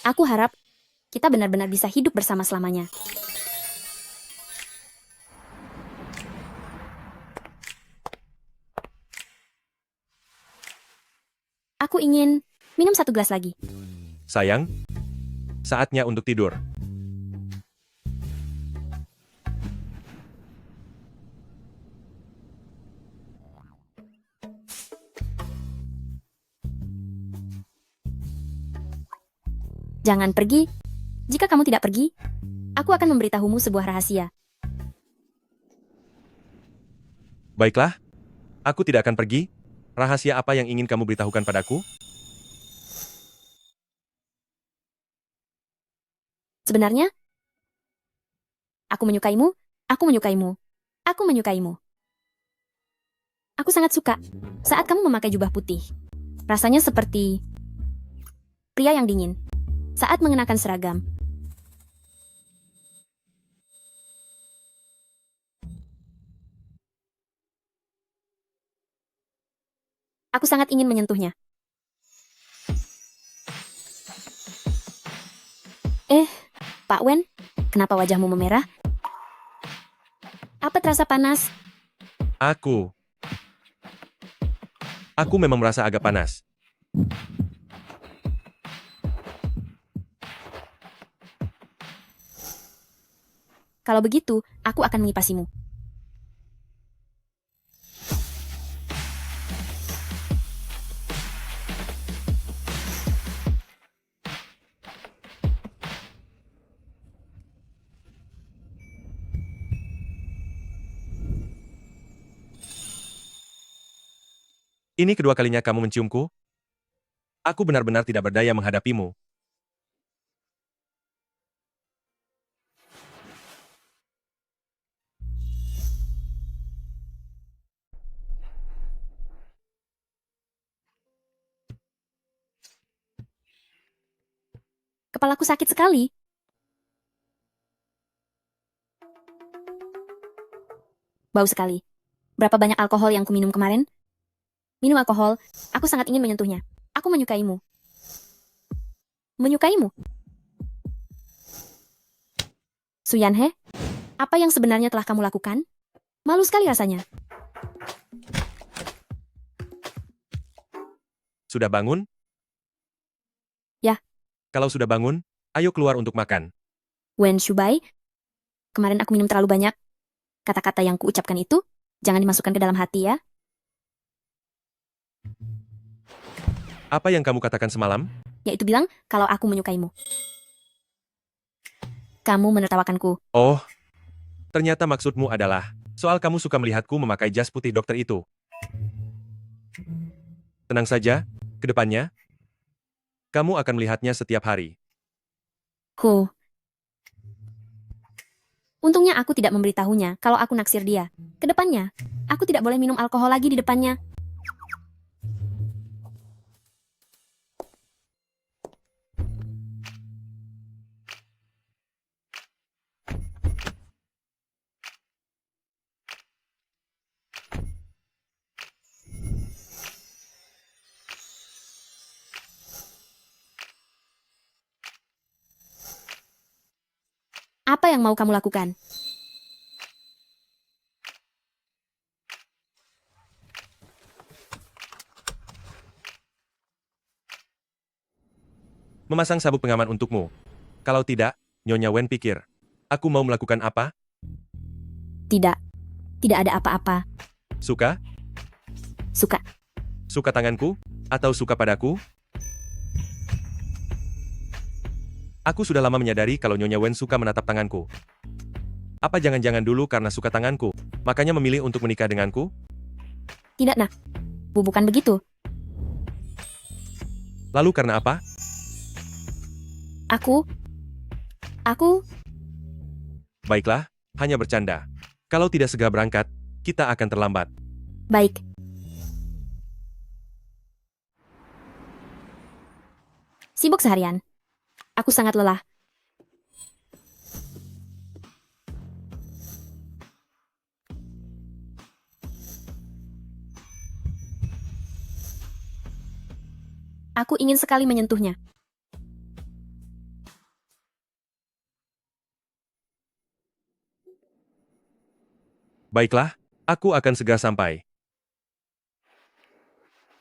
Aku harap kita benar-benar bisa hidup bersama selamanya. Aku ingin minum 1 gelas lagi. Sayang, saatnya untuk tidur. Jangan pergi. Jika kamu tidak pergi, aku akan memberitahumu sebuah rahasia. Baiklah, aku tidak akan pergi. Rahasia apa yang ingin kamu beritahukan padaku? Sebenarnya, aku menyukaimu, aku menyukaimu, aku menyukaimu. Aku sangat suka saat kamu memakai jubah putih. Rasanya seperti pria yang dingin saat mengenakan seragam. Aku sangat ingin menyentuhnya. Pak Wen, kenapa wajahmu memerah? Apa terasa panas? Aku memang merasa agak panas. Kalau begitu, aku akan mengipasimu. Ini kedua kalinya kamu menciumku? Aku benar-benar tidak berdaya menghadapimu. Kepalaku sakit sekali. Bau sekali. Berapa banyak alkohol yang kuminum kemarin? Minum alkohol, aku sangat ingin menyentuhnya. Aku menyukaimu. Menyukaimu? Suyanhe, apa yang sebenarnya telah kamu lakukan? Malu sekali rasanya. Sudah bangun? Ya. Kalau sudah bangun, ayo keluar untuk makan. Wen Shubai, kemarin aku minum terlalu banyak. Kata-kata yang kuucapkan itu, jangan dimasukkan ke dalam hati ya. Apa yang kamu katakan semalam? Yaitu bilang kalau aku menyukaimu. Kamu menertawakanku. Oh, ternyata maksudmu adalah soal kamu suka melihatku memakai jas putih dokter itu. Tenang saja, ke depannya, kamu akan melihatnya setiap hari. Huh. Untungnya aku tidak memberitahunya kalau aku naksir dia. Kedepannya, aku tidak boleh minum alkohol lagi di depannya. Apa yang mau kamu lakukan? Memasang sabuk pengaman untukmu. Kalau tidak, Nyonya Wen pikir, aku mau melakukan apa? Tidak. Tidak ada apa-apa. Suka? Suka. Suka tanganku? Atau suka padaku? Aku sudah lama menyadari kalau Nyonya Wen suka menatap tanganku. Apa jangan-jangan dulu karena suka tanganku, makanya memilih untuk menikah denganku? Tidak, nak. Bukan begitu. Lalu karena apa? Aku... Baiklah, hanya bercanda. Kalau tidak segera berangkat, kita akan terlambat. Baik. Sibuk seharian. Aku sangat lelah. Aku ingin sekali menyentuhnya. Baiklah, aku akan segera sampai.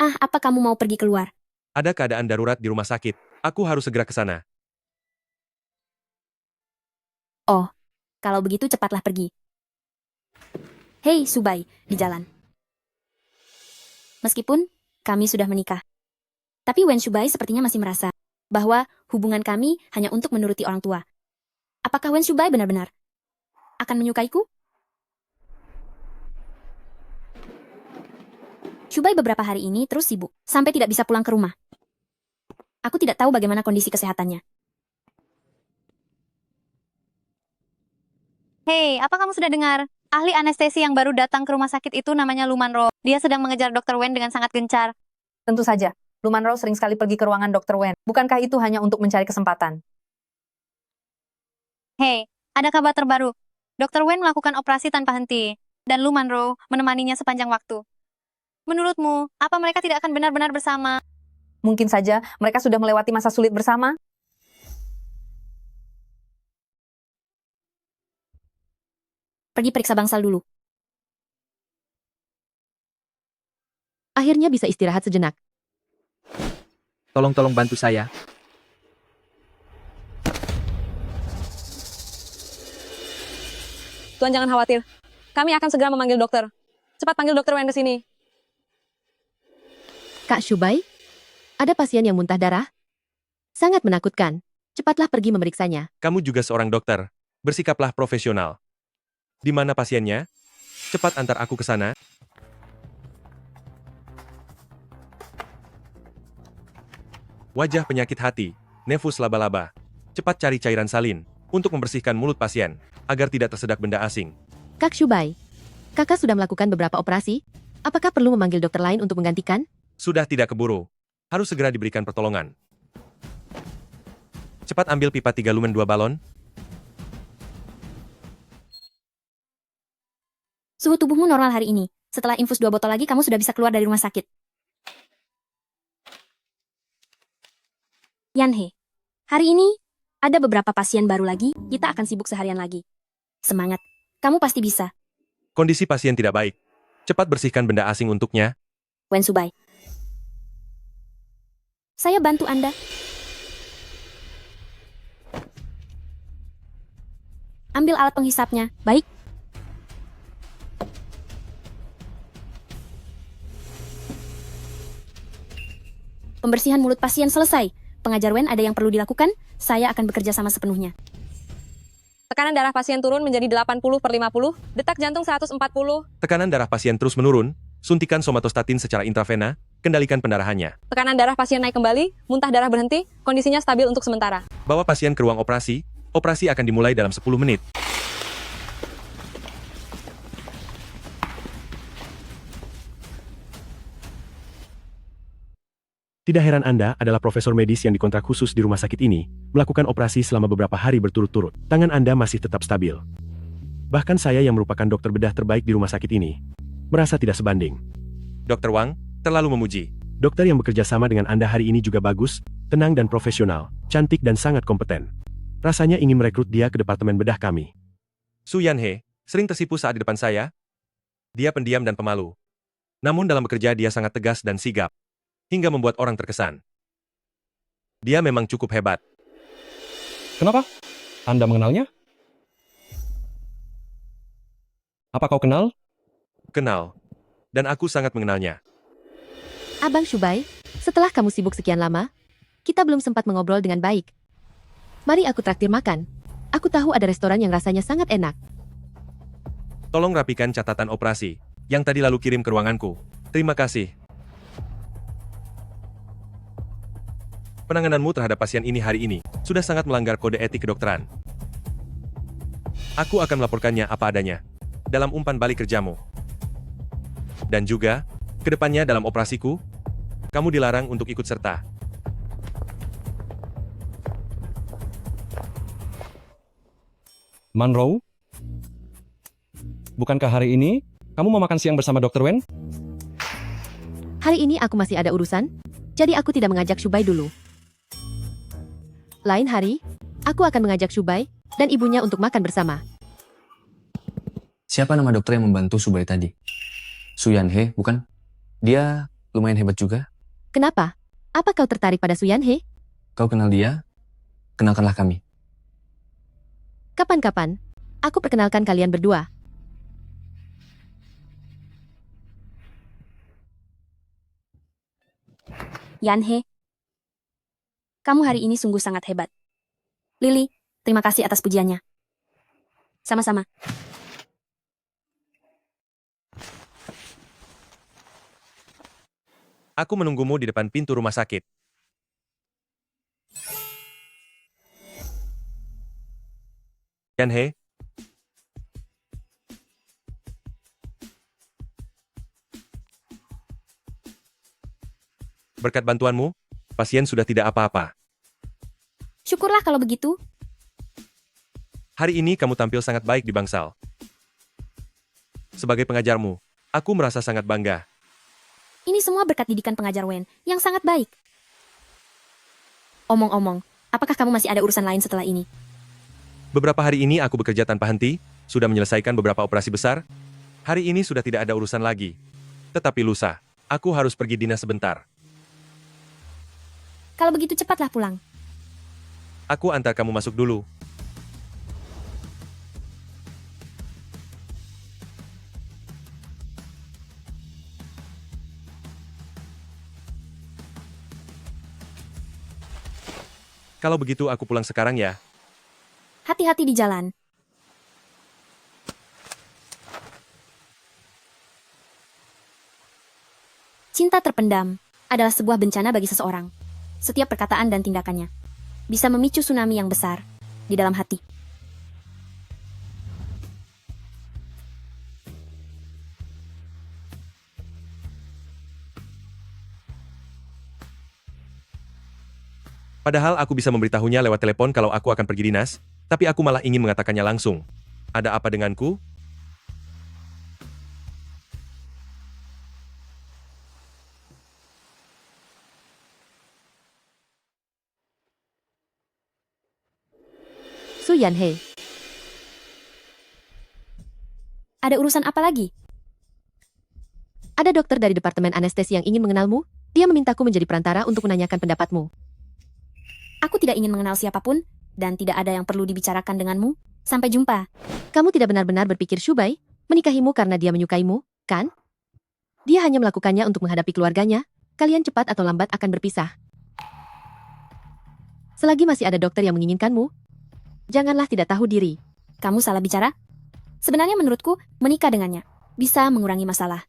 Ah, apa kamu mau pergi keluar? Ada keadaan darurat di rumah sakit. Aku harus segera ke sana. Oh, kalau begitu cepatlah pergi. Hei, Subai, di jalan. Meskipun kami sudah menikah. Tapi Wen Shubai sepertinya masih merasa bahwa hubungan kami hanya untuk menuruti orang tua. Apakah Wen Shubai benar-benar akan menyukaiku? Shubai beberapa hari ini terus sibuk, sampai tidak bisa pulang ke rumah. Aku tidak tahu bagaimana kondisi kesehatannya. Hei, apa kamu sudah dengar? Ahli anestesi yang baru datang ke rumah sakit itu namanya Luman Ro. Dia sedang mengejar Dr. Wen dengan sangat gencar. Tentu saja, Luman Rao sering sekali pergi ke ruangan Dr. Wen. Bukankah itu hanya untuk mencari kesempatan? Hei, ada kabar terbaru. Dr. Wen melakukan operasi tanpa henti, dan Luman Ro menemaninya sepanjang waktu. Menurutmu, apa mereka tidak akan benar-benar bersama? Mungkin saja mereka sudah melewati masa sulit bersama. Pergi periksa bangsal dulu. Akhirnya bisa istirahat sejenak. Tolong bantu saya. Tuan jangan khawatir. Kami akan segera memanggil dokter. Cepat panggil Dr. Wen ke sini. Kak Shubai, ada pasien yang muntah darah? Sangat menakutkan. Cepatlah pergi memeriksanya. Kamu juga seorang dokter. Bersikaplah profesional. Di mana pasiennya? Cepat antar aku ke sana. Wajah penyakit hati, nefus laba-laba. Cepat cari cairan salin untuk membersihkan mulut pasien agar tidak tersedak benda asing. Kak Shubai, kakak sudah melakukan beberapa operasi. Apakah perlu memanggil dokter lain untuk menggantikan? Sudah tidak keburu. Harus segera diberikan pertolongan. Cepat ambil pipa 3 lumen 2 balon. Suhu tubuhmu normal hari ini. Setelah infus 2 botol lagi, kamu sudah bisa keluar dari rumah sakit. Yanhe, hari ini ada beberapa pasien baru lagi, kita akan sibuk seharian lagi. Semangat, kamu pasti bisa. Kondisi pasien tidak baik. Cepat bersihkan benda asing untuknya. Wen Subai. Saya bantu Anda. Ambil alat penghisapnya, baik? Pembersihan mulut pasien selesai. Pengajar Wen ada yang perlu dilakukan, saya akan bekerja sama sepenuhnya. Tekanan darah pasien turun menjadi 80/50, detak jantung 140. Tekanan darah pasien terus menurun, suntikan somatostatin secara intravena, kendalikan pendarahannya. Tekanan darah pasien naik kembali, muntah darah berhenti, kondisinya stabil untuk sementara. Bawa pasien ke ruang operasi, operasi akan dimulai dalam 10 menit. Tidak heran Anda adalah profesor medis yang dikontrak khusus di rumah sakit ini, melakukan operasi selama beberapa hari berturut-turut. Tangan Anda masih tetap stabil. Bahkan saya yang merupakan dokter bedah terbaik di rumah sakit ini, merasa tidak sebanding. Dr. Wang, terlalu memuji. Dokter yang bekerja sama dengan Anda hari ini juga bagus, tenang dan profesional, cantik dan sangat kompeten. Rasanya ingin merekrut dia ke departemen bedah kami. Su Yanhe, sering tersipu saat di depan saya. Dia pendiam dan pemalu. Namun dalam bekerja dia sangat tegas dan sigap. Hingga membuat orang terkesan. Dia memang cukup hebat. Kenapa? Anda mengenalnya? Apa kau kenal? Kenal. Dan aku sangat mengenalnya. Abang Shubai, setelah kamu sibuk sekian lama, kita belum sempat mengobrol dengan baik. Mari aku traktir makan. Aku tahu ada restoran yang rasanya sangat enak. Tolong rapikan catatan operasi yang tadi lalu kirim ke ruanganku. Terima kasih. Penangananmu terhadap pasien ini hari ini sudah sangat melanggar kode etik kedokteran. Aku akan melaporkannya apa adanya dalam umpan balik kerjamu. Dan juga, kedepannya dalam operasiku, kamu dilarang untuk ikut serta. Monroe? Bukankah hari ini kamu mau makan siang bersama Dr. Wen? Hari ini aku masih ada urusan, jadi aku tidak mengajak Shubai dulu. Lain hari, aku akan mengajak Shubai dan ibunya untuk makan bersama. Siapa nama dokter yang membantu Subai tadi? Su Yanhe, bukan? Dia lumayan hebat juga. Kenapa? Apa kau tertarik pada Su Yanhe? Kau kenal dia? Kenalkanlah kami. Kapan-kapan, aku perkenalkan kalian berdua. Yanhe, kamu hari ini sungguh sangat hebat. Lily, terima kasih atas pujiannya. Sama-sama. Aku menunggumu di depan pintu rumah sakit. Yanhe, berkat bantuanmu, pasien sudah tidak apa-apa. Syukurlah kalau begitu. Hari ini kamu tampil sangat baik di bangsal. Sebagai pengajarmu, aku merasa sangat bangga. Ini semua berkat didikan pengajar Wen yang sangat baik. Omong-omong, apakah kamu masih ada urusan lain setelah ini? Beberapa hari ini aku bekerja tanpa henti, sudah menyelesaikan beberapa operasi besar. Hari ini sudah tidak ada urusan lagi. Tetapi lusa, aku harus pergi dinas sebentar. Kalau begitu cepatlah pulang. Aku antar kamu masuk dulu. Kalau begitu aku pulang sekarang ya. Hati-hati di jalan. Cinta terpendam adalah sebuah bencana bagi seseorang. Setiap perkataan dan tindakannya bisa memicu tsunami yang besar di dalam hati. Padahal aku bisa memberitahunya lewat telepon kalau aku akan pergi dinas, tapi aku malah ingin mengatakannya langsung. Ada apa denganku? Su Yanhei, Ada urusan apa lagi? ada dokter dari Departemen Anestesi yang ingin mengenalmu. Dia memintaku menjadi perantara untuk menanyakan pendapatmu. Aku tidak ingin mengenal siapapun, dan tidak ada yang perlu dibicarakan denganmu. Sampai jumpa. Kamu tidak benar-benar berpikir Shubai menikahimu karena dia menyukaimu, kan? Dia hanya melakukannya untuk menghadapi keluarganya. Kalian cepat atau lambat akan berpisah. Selagi masih ada dokter yang menginginkanmu, janganlah tidak tahu diri. Kamu salah bicara? Sebenarnya menurutku, menikah dengannya bisa mengurangi masalah.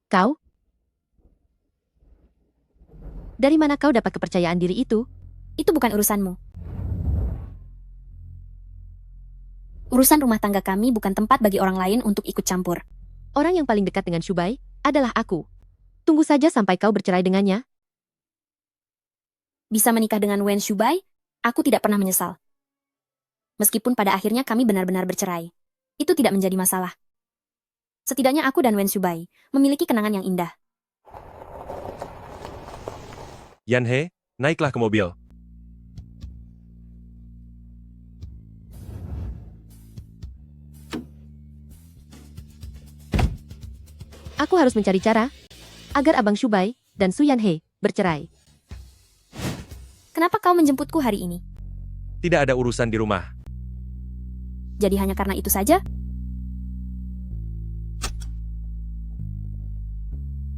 Kau? Dari mana kau dapat kepercayaan diri itu? Itu bukan urusanmu. Urusan rumah tangga kami bukan tempat bagi orang lain untuk ikut campur. Orang yang paling dekat dengan Shubai adalah aku. Tunggu saja sampai kau bercerai dengannya. Bisa menikah dengan Wen Shubai, aku tidak pernah menyesal. Meskipun pada akhirnya kami benar-benar bercerai. Itu tidak menjadi masalah. Setidaknya aku dan Wen Shubai memiliki kenangan yang indah. Yanhei, naiklah ke mobil. Aku harus mencari cara agar Abang Shubai dan Su Yanhei bercerai. Kenapa kau menjemputku hari ini? Tidak ada urusan di rumah. Jadi hanya karena itu saja?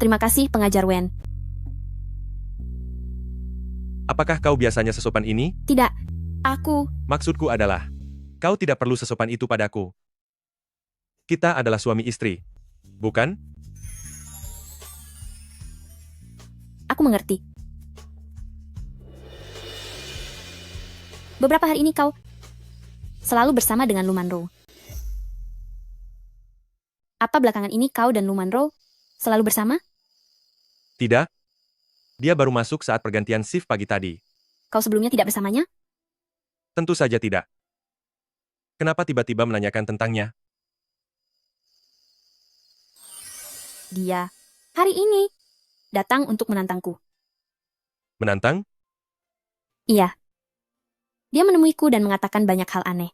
Terima kasih, pengajar Wen. Apakah kau biasanya sesopan ini? Tidak, aku... Maksudku adalah, kau tidak perlu sesopan itu padaku. Kita adalah suami istri, bukan? Aku mengerti. Beberapa hari ini kau selalu bersama dengan Lu Manro. Apa belakangan ini kau dan Lu Manro selalu bersama? Tidak. Dia baru masuk saat pergantian shift pagi tadi. Kau sebelumnya tidak bersamanya? Tentu saja tidak. Kenapa tiba-tiba menanyakan tentangnya? Dia hari ini datang untuk menantangku. Menantang? Iya. Dia menemuiku dan mengatakan banyak hal aneh.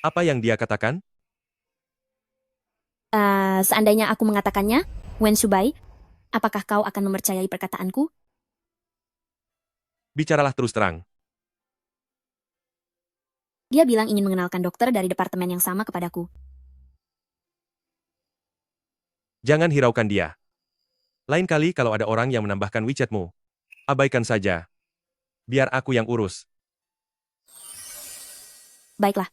Apa yang dia katakan? Seandainya aku mengatakannya, Wen Shubai, apakah kau akan mempercayai perkataanku? Bicaralah terus terang. Dia bilang ingin mengenalkan dokter dari departemen yang sama kepadaku. Jangan hiraukan dia. Lain kali kalau ada orang yang menambahkan WeChat-mu, abaikan saja. Biar aku yang urus. Baiklah.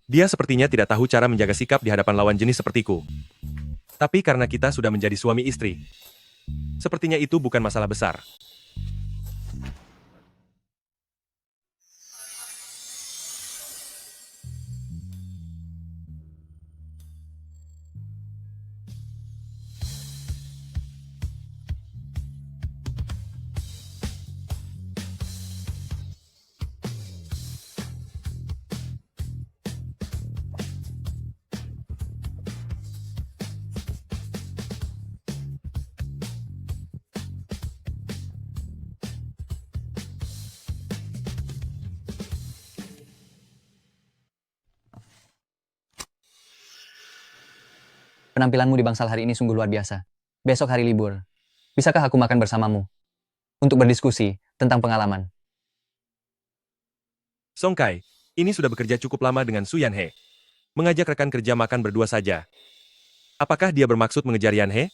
Dia sepertinya tidak tahu cara menjaga sikap di hadapan lawan jenis sepertiku. Tapi karena kita sudah menjadi suami istri, sepertinya itu bukan masalah besar. Penampilanmu di bangsal hari ini sungguh luar biasa. Besok hari libur. Bisakah aku makan bersamamu? Untuk berdiskusi tentang pengalaman. Song Kai, ini sudah bekerja cukup lama dengan Su Yanhei. Mengajak rekan kerja makan berdua saja. Apakah dia bermaksud mengejar Yan He?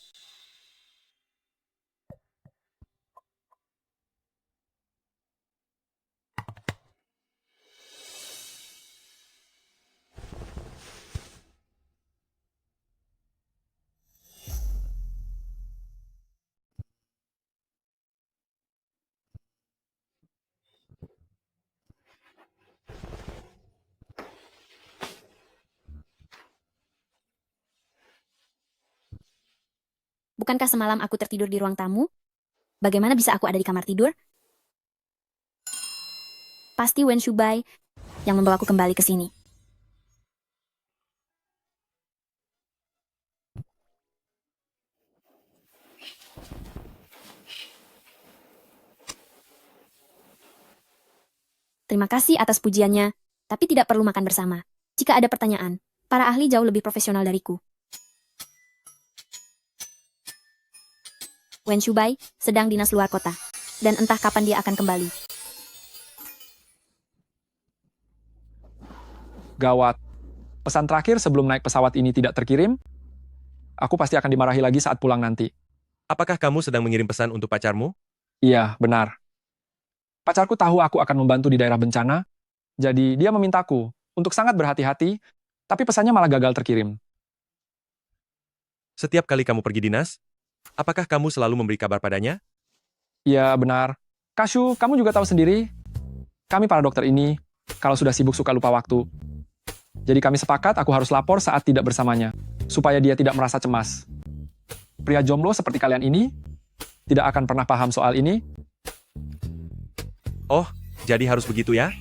Bukankah semalam aku tertidur di ruang tamu? Bagaimana bisa aku ada di kamar tidur? Pasti Wen Shubai yang membawaku kembali ke sini. Terima kasih atas pujiannya, tapi tidak perlu makan bersama. Jika ada pertanyaan, para ahli jauh lebih profesional dariku. Wen Shubai sedang dinas luar kota, dan entah kapan dia akan kembali. Gawat. Pesan terakhir sebelum naik pesawat ini tidak terkirim, aku pasti akan dimarahi lagi saat pulang nanti. Apakah kamu sedang mengirim pesan untuk pacarmu? Iya, benar. Pacarku tahu aku akan membantu di daerah bencana, jadi dia memintaku untuk sangat berhati-hati, tapi pesannya malah gagal terkirim. Setiap kali kamu pergi dinas, apakah kamu selalu memberi kabar padanya? Iya, benar. Kashu, kamu juga tahu sendiri, kami para dokter ini, kalau sudah sibuk suka lupa waktu. Jadi kami sepakat aku harus lapor saat tidak bersamanya, supaya dia tidak merasa cemas. Pria jomblo seperti kalian ini, tidak akan pernah paham soal ini. Oh, jadi harus begitu ya?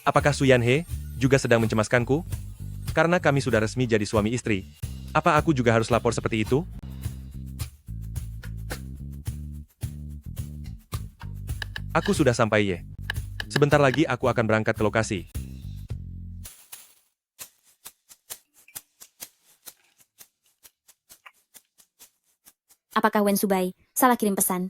Apakah Su Yan He juga sedang mencemaskanku? Karena kami sudah resmi jadi suami istri. Apa aku juga harus lapor seperti itu? Aku sudah sampai Ye. Sebentar lagi aku akan berangkat ke lokasi. Apakah Wen Shubai salah kirim pesan?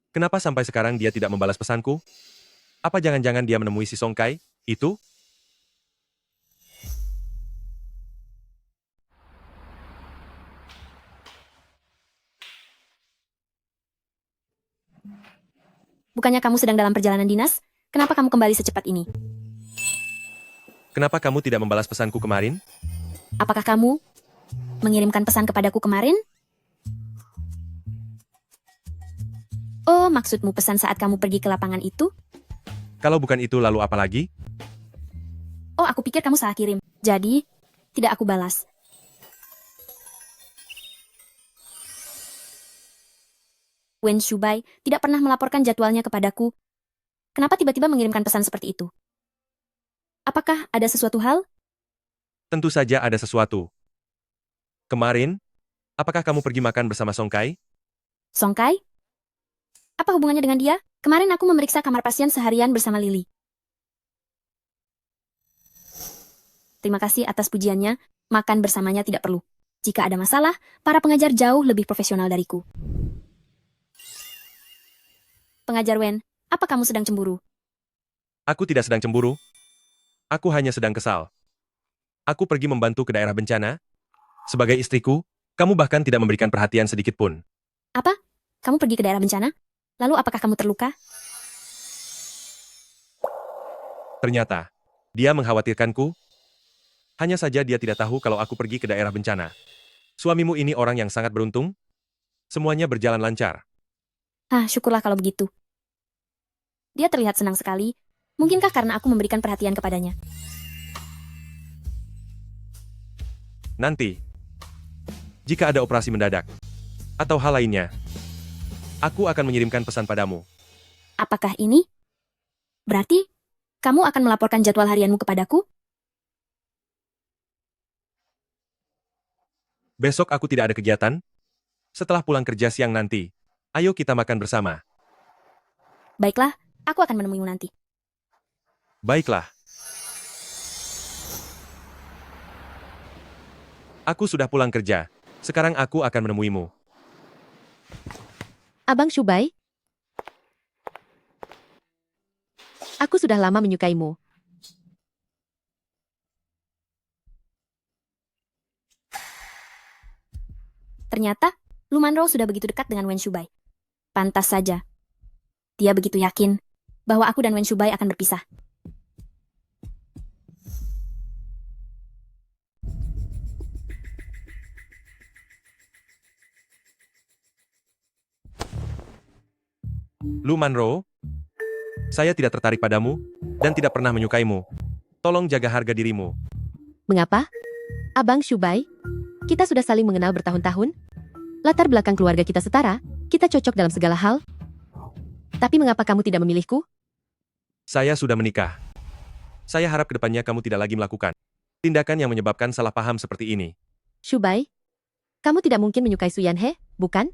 Kenapa sampai sekarang dia tidak membalas pesanku? Apa jangan-jangan dia menemui si Song Kai? Itu? Bukannya kamu sedang dalam perjalanan dinas? Kenapa kamu kembali secepat ini? Kenapa kamu tidak membalas pesanku kemarin? Apakah kamu mengirimkan pesan kepadaku kemarin? Oh, maksudmu pesan saat kamu pergi ke lapangan itu? Kalau bukan itu lalu apa lagi? Oh, aku pikir kamu salah kirim. Jadi, tidak aku balas. Wen Shubai tidak pernah melaporkan jadwalnya kepadaku. Kenapa tiba-tiba mengirimkan pesan seperti itu? Apakah ada sesuatu hal? Tentu saja ada sesuatu. Kemarin, apakah kamu pergi makan bersama Song Kai? Song Kai? Apa hubungannya dengan dia? Kemarin aku memeriksa kamar pasien seharian bersama Lily. Terima kasih atas pujiannya, makan bersamanya tidak perlu. Jika ada masalah, para pengajar jauh lebih profesional dariku. Pengajar Wen, apa kamu sedang cemburu? Aku tidak sedang cemburu. Aku hanya sedang kesal. Aku pergi membantu ke daerah bencana. Sebagai istriku, kamu bahkan tidak memberikan perhatian sedikit pun. Apa? Kamu pergi ke daerah bencana? Lalu apakah kamu terluka? Ternyata, dia mengkhawatirkanku. Hanya saja dia tidak tahu kalau aku pergi ke daerah bencana. Suamimu ini orang yang sangat beruntung. Semuanya berjalan lancar. Syukurlah kalau begitu. Dia terlihat senang sekali. Mungkinkah karena aku memberikan perhatian kepadanya? Nanti, jika ada operasi mendadak, atau hal lainnya, aku akan mengirimkan pesan padamu. Apakah ini? Berarti, kamu akan melaporkan jadwal harianmu kepadaku? Besok aku tidak ada kegiatan. Setelah pulang kerja siang nanti, ayo kita makan bersama. Baiklah, aku akan menemuimu nanti. Baiklah. Aku sudah pulang kerja. Sekarang aku akan menemuimu. Abang Shubai? Aku sudah lama menyukaimu. Ternyata, Lu Manro sudah begitu dekat dengan Wen Shubai. Pantas saja. Dia begitu yakin bahwa aku dan Wen Shubai akan berpisah. Lu Manro, saya tidak tertarik padamu dan tidak pernah menyukaimu. Tolong jaga harga dirimu. Mengapa? Abang Shubai, kita sudah saling mengenal bertahun-tahun. Latar belakang keluarga kita setara, kita cocok dalam segala hal. Tapi mengapa kamu tidak memilihku? Saya sudah menikah. Saya harap kedepannya kamu tidak lagi melakukan tindakan yang menyebabkan salah paham seperti ini. Shubai, kamu tidak mungkin menyukai Su Yanhe, bukan?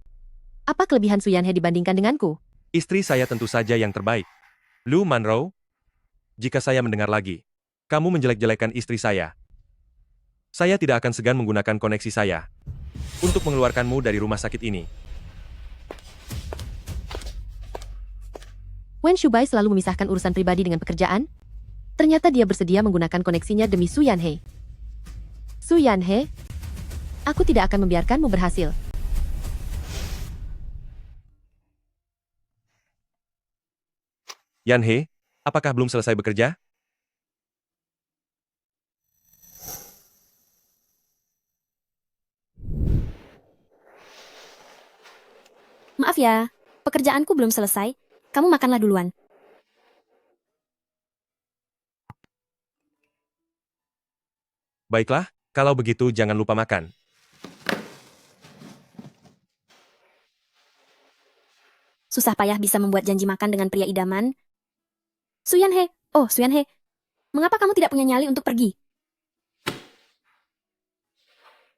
Apa kelebihan Su Yanhe dibandingkan denganku? Istri saya tentu saja yang terbaik. Lu Manro, jika saya mendengar lagi, kamu menjelek-jelekan istri saya tidak akan segan menggunakan koneksi saya untuk mengeluarkanmu dari rumah sakit ini. Wen Shubai selalu memisahkan urusan pribadi dengan pekerjaan. Ternyata dia bersedia menggunakan koneksinya demi Su Yanhe. Su Yanhe, aku tidak akan membiarkanmu berhasil. Yanhe, apakah belum selesai bekerja? Maaf ya, pekerjaanku belum selesai. Kamu makanlah duluan. Baiklah, kalau begitu jangan lupa makan. Susah payah bisa membuat janji makan dengan pria idaman. Su Yanhe, oh Su Yanhe, mengapa kamu tidak punya nyali untuk pergi?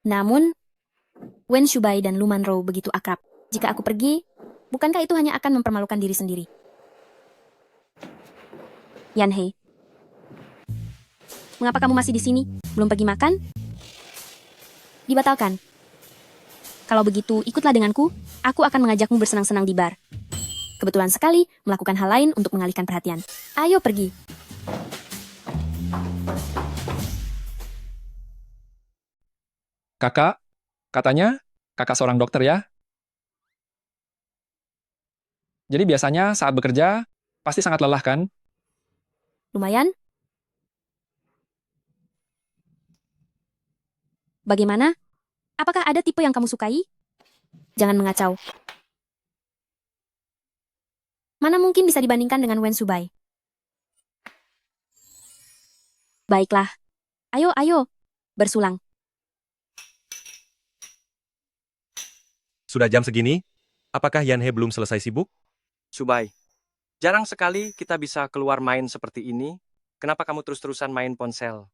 Namun, Wen Shubai dan Lu Manro begitu akrab. Jika aku pergi, bukankah itu hanya akan mempermalukan diri sendiri? Yanhe, mengapa kamu masih di sini? Belum pergi makan? Dibatalkan. Kalau begitu, ikutlah denganku. Aku akan mengajakmu bersenang-senang di bar. Kebetulan sekali melakukan hal lain untuk mengalihkan perhatian. Ayo pergi. Kakak, katanya kakak seorang dokter ya? Jadi biasanya saat bekerja, pasti sangat lelah kan? Lumayan. Bagaimana? Apakah ada tipe yang kamu sukai? Jangan mengacau. Mana mungkin bisa dibandingkan dengan Wen Shubai? Baiklah. Ayo, ayo. Bersulang. Sudah jam segini? Apakah Yanhe belum selesai sibuk? Shubai, jarang sekali kita bisa keluar main seperti ini. Kenapa kamu terus-terusan main ponsel?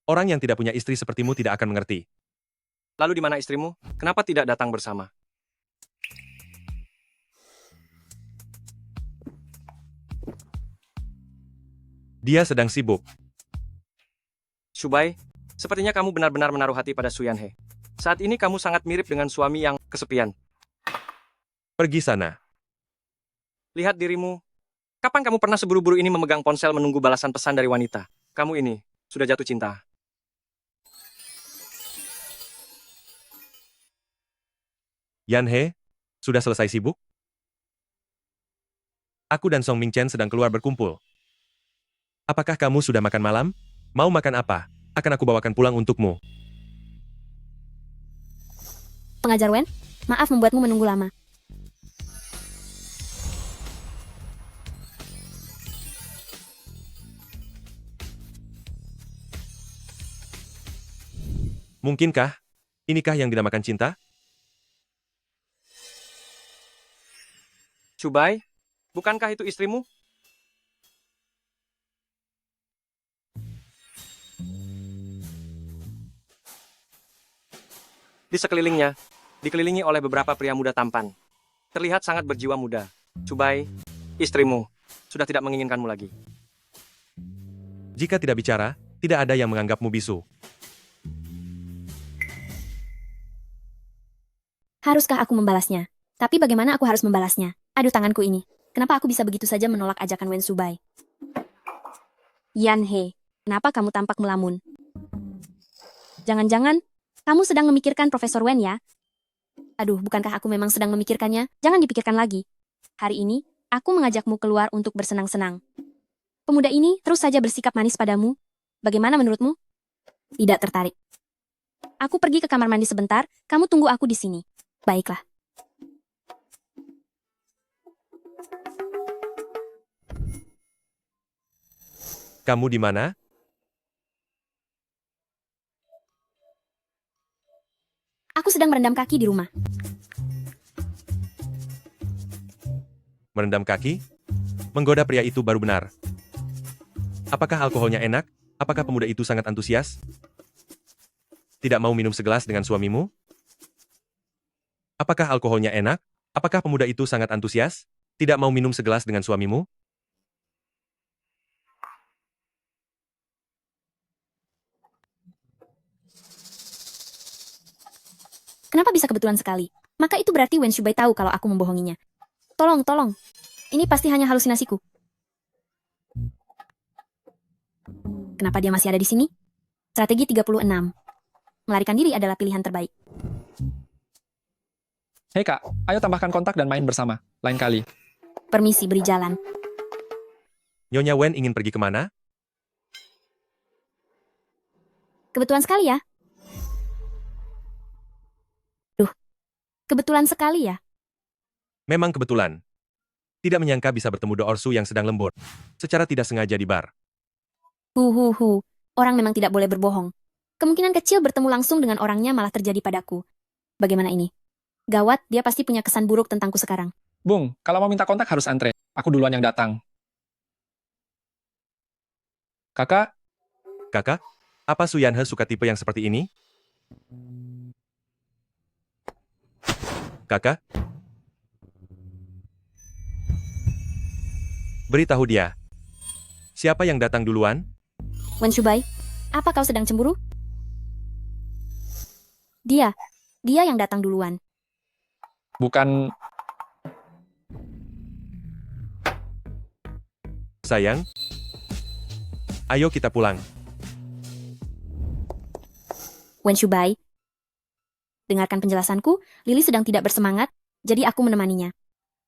Orang yang tidak punya istri sepertimu tidak akan mengerti. Lalu di mana istrimu? Kenapa tidak datang bersama? Dia sedang sibuk. Shubai, sepertinya kamu benar-benar menaruh hati pada Su Yanhe. Saat ini kamu sangat mirip dengan suami yang kesepian. Pergi sana. Lihat dirimu. Kapan kamu pernah seburu-buru ini memegang ponsel menunggu balasan pesan dari wanita? Kamu ini sudah jatuh cinta. Yanhe, sudah selesai sibuk? Aku dan Song Mingchen sedang keluar berkumpul. Apakah kamu sudah makan malam? Mau makan apa? Akan aku bawakan pulang untukmu. Pengajar Wen, maaf membuatmu menunggu lama. Mungkinkah? Inikah yang dinamakan cinta? Shubai, bukankah itu istrimu? Di sekelilingnya, dikelilingi oleh beberapa pria muda tampan. Terlihat sangat berjiwa muda. Shubai, istrimu, sudah tidak menginginkanmu lagi. Jika tidak bicara, tidak ada yang menganggapmu bisu. Haruskah aku membalasnya? Tapi bagaimana aku harus membalasnya? Aduh tanganku ini. Kenapa aku bisa begitu saja menolak ajakan Wen Shubai? Yan He, kenapa kamu tampak melamun? Jangan-jangan kamu sedang memikirkan Profesor Wen ya? Aduh, bukankah aku memang sedang memikirkannya? Jangan dipikirkan lagi. Hari ini, aku mengajakmu keluar untuk bersenang-senang. Pemuda ini terus saja bersikap manis padamu. Bagaimana menurutmu? Tidak tertarik. Aku pergi ke kamar mandi sebentar, kamu tunggu aku di sini. Baiklah. Kamu di mana? Aku sedang merendam kaki di rumah. Merendam kaki? Menggoda pria itu baru benar. Apakah alkoholnya enak? Apakah pemuda itu sangat antusias? Tidak mau minum segelas dengan suamimu? Apakah alkoholnya enak? Apakah pemuda itu sangat antusias? Tidak mau minum segelas dengan suamimu? Kenapa bisa kebetulan sekali? Maka itu berarti Wen Shubai tahu kalau aku membohonginya. Tolong, tolong. Ini pasti hanya halusinasiku. Kenapa dia masih ada di sini? Strategi 36. Melarikan diri adalah pilihan terbaik. Hei kak, ayo tambahkan kontak dan main bersama. Lain kali. Permisi, beri jalan. Nyonya Wen ingin pergi kemana? Kebetulan sekali ya. Kebetulan sekali ya. Memang kebetulan. Tidak menyangka bisa bertemu Do Orsu yang sedang lembur. Secara tidak sengaja di bar. Orang memang tidak boleh berbohong. Kemungkinan kecil bertemu langsung dengan orangnya malah terjadi padaku. Bagaimana ini? Gawat, dia pasti punya kesan buruk tentangku sekarang. Bung, kalau mau minta kontak harus antre. Aku duluan yang datang. Kakak? Kakak? Apa Su Yanhe suka tipe yang seperti ini? Kakak? Beritahu dia. Siapa yang datang duluan? Wen Shubai, apa kau sedang cemburu? Dia yang datang duluan. Bukan... Sayang? Ayo kita pulang. Wen Shubai, dengarkan penjelasanku, Lily sedang tidak bersemangat, jadi aku menemaninya.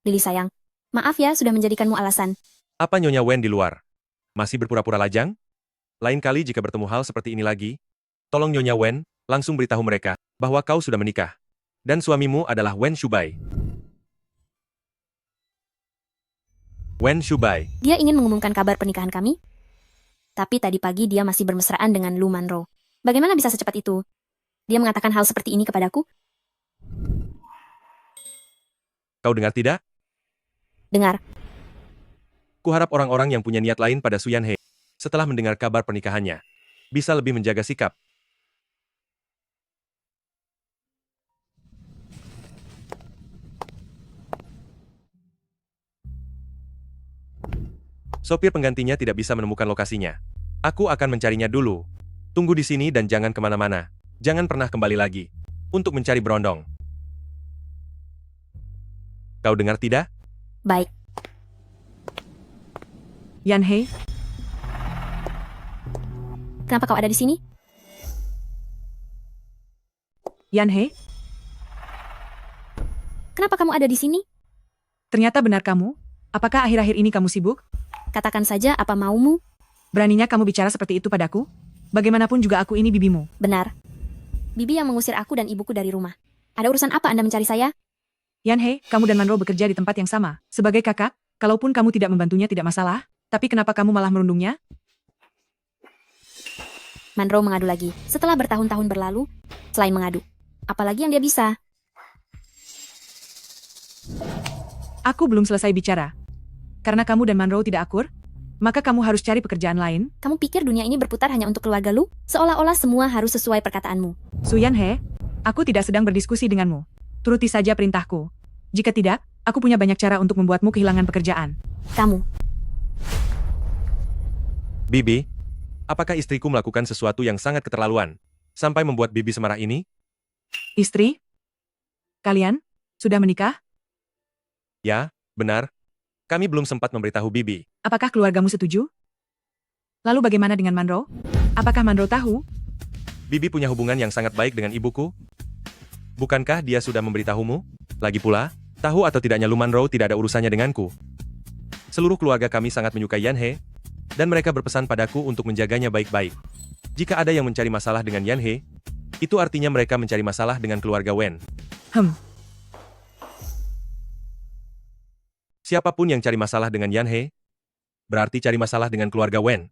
Lily sayang, maaf ya sudah menjadikanmu alasan. Apa Nyonya Wen di luar? Masih berpura-pura lajang? Lain kali jika bertemu hal seperti ini lagi, tolong Nyonya Wen, langsung beritahu mereka bahwa kau sudah menikah. Dan suamimu adalah Wen Shubai. Wen Shubai. Dia ingin mengumumkan kabar pernikahan kami, tapi tadi pagi dia masih bermesraan dengan Lu Manro. Bagaimana bisa secepat itu? Dia mengatakan hal seperti ini kepadaku? Kau dengar tidak? Dengar. Kuharap orang-orang yang punya niat lain pada Su Yanhe, setelah mendengar kabar pernikahannya, bisa lebih menjaga sikap. Sopir penggantinya tidak bisa menemukan lokasinya. Aku akan mencarinya dulu. Tunggu di sini dan jangan kemana-mana. Jangan pernah kembali lagi untuk mencari berondong. Kau dengar tidak? Baik. Yan He, Kenapa kau ada di sini? Yan He, Kenapa kamu ada di sini? ternyata benar kamu. Apakah akhir-akhir ini kamu sibuk? Katakan saja apa maumu. Beraninya kamu bicara seperti itu padaku? Bagaimanapun juga aku ini bibimu. Benar. Bibi yang mengusir aku dan ibuku dari rumah. Ada urusan apa Anda mencari saya? Yan He, kamu dan Manro bekerja di tempat yang sama. Sebagai kakak, kalaupun kamu tidak membantunya tidak masalah, tapi kenapa kamu malah merundungnya? Manro mengadu lagi. Setelah bertahun-tahun berlalu, selain mengadu, apalagi yang dia bisa? Aku belum selesai bicara. Karena kamu dan Manro tidak akur, maka kamu harus cari pekerjaan lain. Kamu pikir dunia ini berputar hanya untuk keluarga lu? Seolah-olah semua harus sesuai perkataanmu. Su Yan He, aku tidak sedang berdiskusi denganmu. Turuti saja perintahku. Jika tidak, aku punya banyak cara untuk membuatmu kehilangan pekerjaan. Kamu. Bibi, apakah istriku melakukan sesuatu yang sangat keterlaluan, sampai membuat Bibi semarah ini? Istri? Kalian? Sudah menikah? Ya, benar. Kami belum sempat memberitahu Bibi. Apakah keluargamu setuju? Lalu bagaimana dengan Manro? Apakah Manro tahu? Bibi punya hubungan yang sangat baik dengan ibuku. Bukankah dia sudah memberitahumu? Lagi pula, tahu atau tidaknya Lu Manro tidak ada urusannya denganku. Seluruh keluarga kami sangat menyukai Yan He, dan mereka berpesan padaku untuk menjaganya baik-baik. Jika ada yang mencari masalah dengan Yan He, itu artinya mereka mencari masalah dengan keluarga Wen. Siapapun yang cari masalah dengan Yan He, berarti cari masalah dengan keluarga Wen.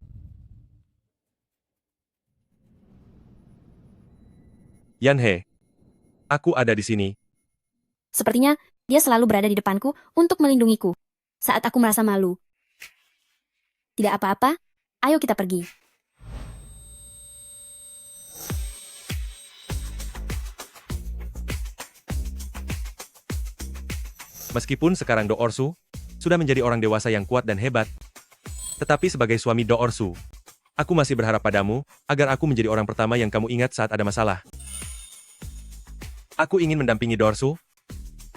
Yan He, aku ada di sini. Sepertinya dia selalu berada di depanku untuk melindungiku saat aku merasa malu. Tidak apa-apa, ayo kita pergi. Meskipun sekarang Do Orsu sudah menjadi orang dewasa yang kuat dan hebat, tetapi sebagai suami Do Orsu, aku masih berharap padamu agar aku menjadi orang pertama yang kamu ingat saat ada masalah. Aku ingin mendampingi Do Orsu.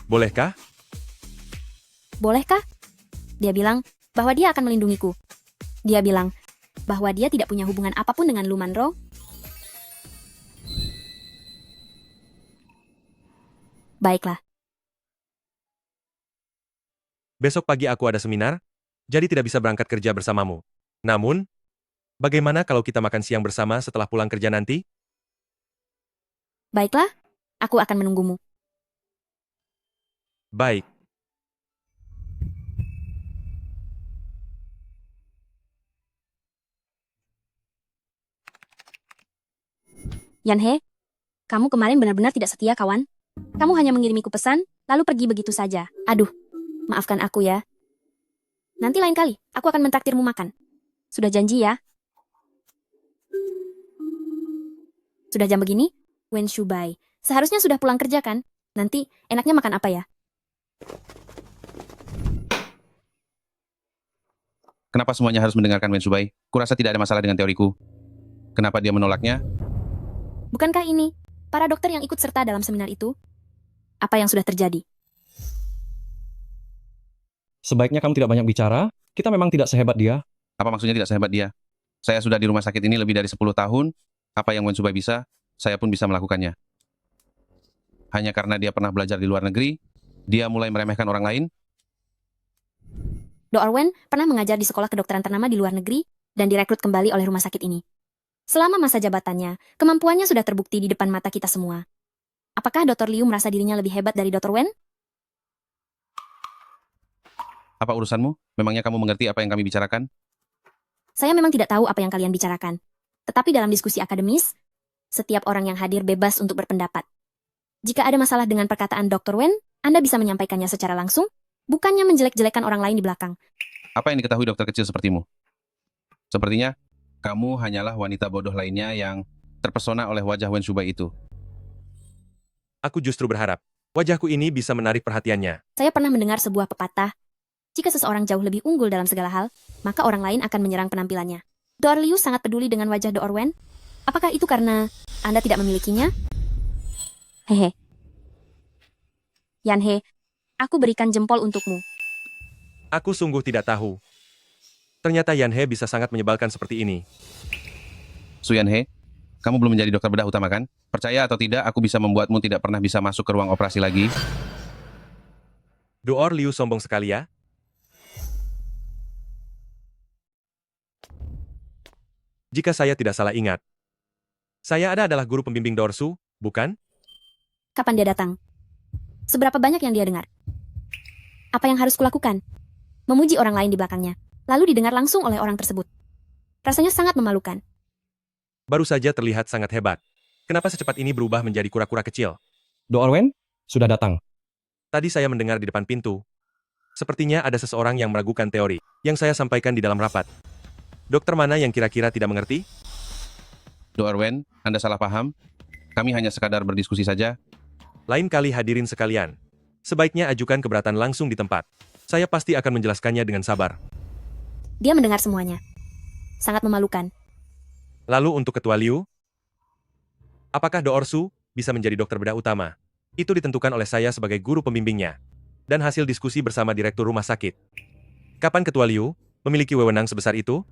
Bolehkah? Bolehkah? Dia bilang bahwa dia akan melindungiku. Dia bilang bahwa dia tidak punya hubungan apapun dengan Lu Manro. Baiklah. Besok pagi aku ada seminar, jadi tidak bisa berangkat kerja bersamamu. Namun, bagaimana kalau kita makan siang bersama setelah pulang kerja nanti? Baiklah, aku akan menunggumu. Baik. Yan He, kamu kemarin benar-benar tidak setia, kawan. Kamu hanya mengirimiku pesan, lalu pergi begitu saja. Aduh, maafkan aku ya. Nanti lain kali, aku akan mentraktirmu makan. Sudah janji ya? Sudah jam begini? Wen Shubai, seharusnya sudah pulang kerja kan? Nanti, enaknya makan apa ya? Kenapa semuanya harus mendengarkan Wen Shubai? Kurasa tidak ada masalah dengan teoriku. Kenapa dia menolaknya? Bukankah ini para dokter yang ikut serta dalam seminar itu? Apa yang sudah terjadi? Sebaiknya kamu tidak banyak bicara, kita memang tidak sehebat dia. Apa maksudnya tidak sehebat dia? Saya sudah di rumah sakit ini lebih dari 10 tahun. Apa yang Wen Shubai bisa, saya pun bisa melakukannya. Hanya karena dia pernah belajar di luar negeri, dia mulai meremehkan orang lain. Dr. Wen pernah mengajar di sekolah kedokteran ternama di luar negeri dan direkrut kembali oleh rumah sakit ini. Selama masa jabatannya, kemampuannya sudah terbukti di depan mata kita semua. Apakah Dr. Liu merasa dirinya lebih hebat dari Dr. Wen? Apa urusanmu? Memangnya kamu mengerti apa yang kami bicarakan? Saya memang tidak tahu apa yang kalian bicarakan. Tetapi dalam diskusi akademis, setiap orang yang hadir bebas untuk berpendapat. Jika ada masalah dengan perkataan Dr. Wen, Anda bisa menyampaikannya secara langsung, bukannya menjelek-jelekan orang lain di belakang. Apa yang diketahui dokter kecil sepertimu? Sepertinya, kamu hanyalah wanita bodoh lainnya yang terpesona oleh wajah Wen Shubai itu. Aku justru berharap wajahku ini bisa menarik perhatiannya. Saya pernah mendengar sebuah pepatah, jika seseorang jauh lebih unggul dalam segala hal, maka orang lain akan menyerang penampilannya. Dr. Liu sangat peduli dengan wajah Dr. Wen. Apakah itu karena Anda tidak memilikinya? Hehe. Yan He, aku berikan jempol untukmu. Aku sungguh tidak tahu. Ternyata Yan He bisa sangat menyebalkan seperti ini. Su Yan He, kamu belum menjadi dokter bedah utama kan? Percaya atau tidak, aku bisa membuatmu tidak pernah bisa masuk ke ruang operasi lagi. Dr. Liu sombong sekali ya. Jika saya tidak salah ingat, saya adalah guru pembimbing Dorsu, bukan? Kapan dia datang? Seberapa banyak yang dia dengar? Apa yang harus kulakukan? Memuji orang lain di belakangnya, lalu didengar langsung oleh orang tersebut. Rasanya sangat memalukan. Baru saja terlihat sangat hebat. Kenapa secepat ini berubah menjadi kura-kura kecil? Dr. Wen sudah datang. Tadi saya mendengar di depan pintu. Sepertinya ada seseorang yang meragukan teori yang saya sampaikan di dalam rapat. Dokter mana yang kira-kira tidak mengerti? Dr. Wen, Anda salah paham. Kami hanya sekadar berdiskusi saja. Lain kali hadirin sekalian. Sebaiknya ajukan keberatan langsung di tempat. Saya pasti akan menjelaskannya dengan sabar. Dia mendengar semuanya. Sangat memalukan. Lalu untuk Ketua Liu, apakah Dr. Su bisa menjadi dokter bedah utama? Itu ditentukan oleh saya sebagai guru pembimbingnya. dan hasil diskusi bersama direktur rumah sakit. Kapan Ketua Liu memiliki wewenang sebesar itu?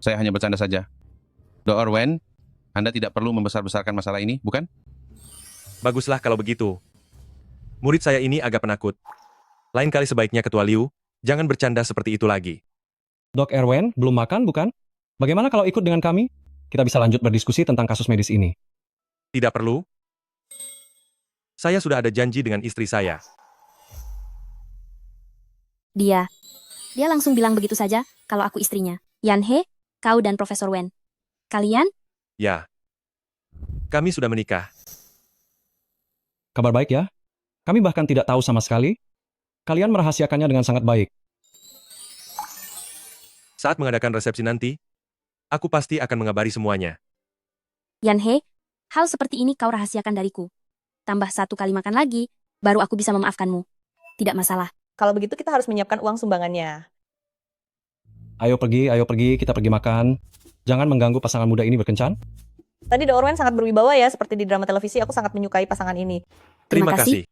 Saya hanya bercanda saja. Dr. Wen, Anda tidak perlu membesar-besarkan masalah ini, bukan? Baguslah kalau begitu. Murid saya ini agak penakut. Lain kali sebaiknya Ketua Liu, jangan bercanda seperti itu lagi. Dok Erwen, belum makan, bukan? Bagaimana kalau ikut dengan kami? Kita bisa lanjut berdiskusi tentang kasus medis ini. Tidak perlu. Saya sudah ada janji dengan istri saya. Dia langsung bilang begitu saja kalau aku istrinya. Yan He, kau dan Profesor Wen. Kalian? Ya. Kami sudah menikah. Kabar baik ya? Kami bahkan tidak tahu sama sekali. Kalian merahasiakannya dengan sangat baik. Saat mengadakan resepsi nanti, aku pasti akan mengabari semuanya. Yan He, hal seperti ini kau rahasiakan dariku. Tambah 1 kali makan lagi, baru aku bisa memaafkanmu. Tidak masalah. Kalau begitu kita harus menyiapkan uang sumbangannya. Ayo pergi, kita pergi makan. Jangan mengganggu pasangan muda ini berkencan. Tadi Dr. Wen sangat berwibawa ya, seperti di drama televisi. Aku sangat menyukai pasangan ini. Terima kasih.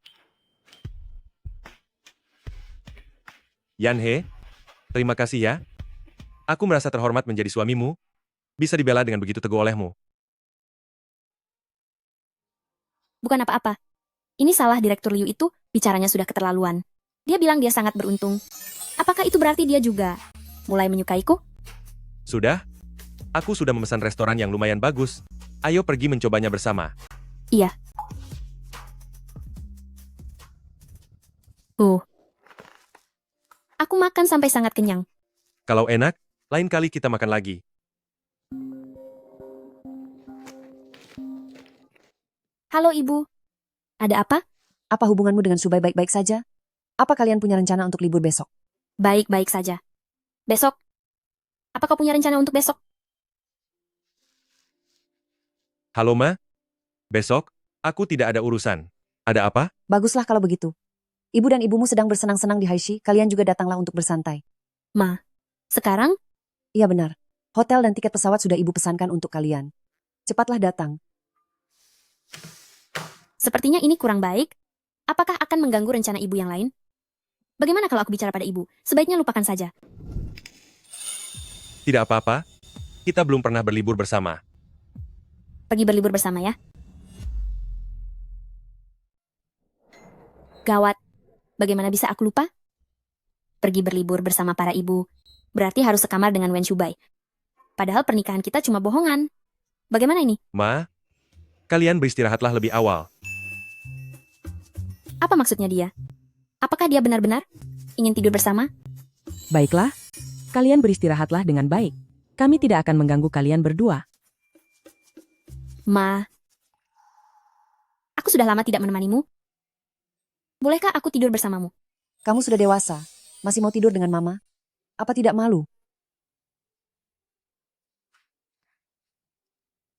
Yan He, terima kasih ya. Aku merasa terhormat menjadi suamimu. Bisa dibela dengan begitu teguh olehmu. Bukan apa-apa. Ini salah Direktur Liu itu, bicaranya sudah keterlaluan. Dia bilang dia sangat beruntung. Apakah itu berarti dia juga mulai menyukaiku? Sudah? Aku sudah memesan restoran yang lumayan bagus. Ayo pergi mencobanya bersama. Iya. Aku makan sampai sangat kenyang. Kalau enak, lain kali kita makan lagi. Halo Ibu. Ada apa? Apa hubunganmu dengan Subai baik-baik saja? Apa kalian punya rencana untuk libur besok? Baik-baik saja. Besok? Apa kau punya rencana untuk besok? Halo Ma? Besok, aku tidak ada urusan. Ada apa? Baguslah kalau begitu. Ibu dan ibumu sedang bersenang-senang di Haishi, kalian juga datanglah untuk bersantai. Ma, sekarang? Iya benar. Hotel dan tiket pesawat sudah ibu pesankan untuk kalian. Cepatlah datang. Sepertinya ini kurang baik. Apakah akan mengganggu rencana ibu yang lain? Bagaimana kalau aku bicara pada ibu? Sebaiknya lupakan saja. Tidak apa-apa. Kita belum pernah berlibur bersama. Pergi berlibur bersama ya. Gawat. Bagaimana bisa aku lupa? Pergi berlibur bersama para ibu. Berarti harus sekamar dengan Wen Shubai. Padahal pernikahan kita cuma bohongan. Bagaimana ini? Ma, kalian beristirahatlah lebih awal. Apa maksudnya dia? Apakah dia benar-benar ingin tidur bersama? Baiklah, kalian beristirahatlah dengan baik. Kami tidak akan mengganggu kalian berdua. Ma, aku sudah lama tidak menemanimu. Bolehkah aku tidur bersamamu? Kamu sudah dewasa, masih mau tidur dengan mama? Apa tidak malu?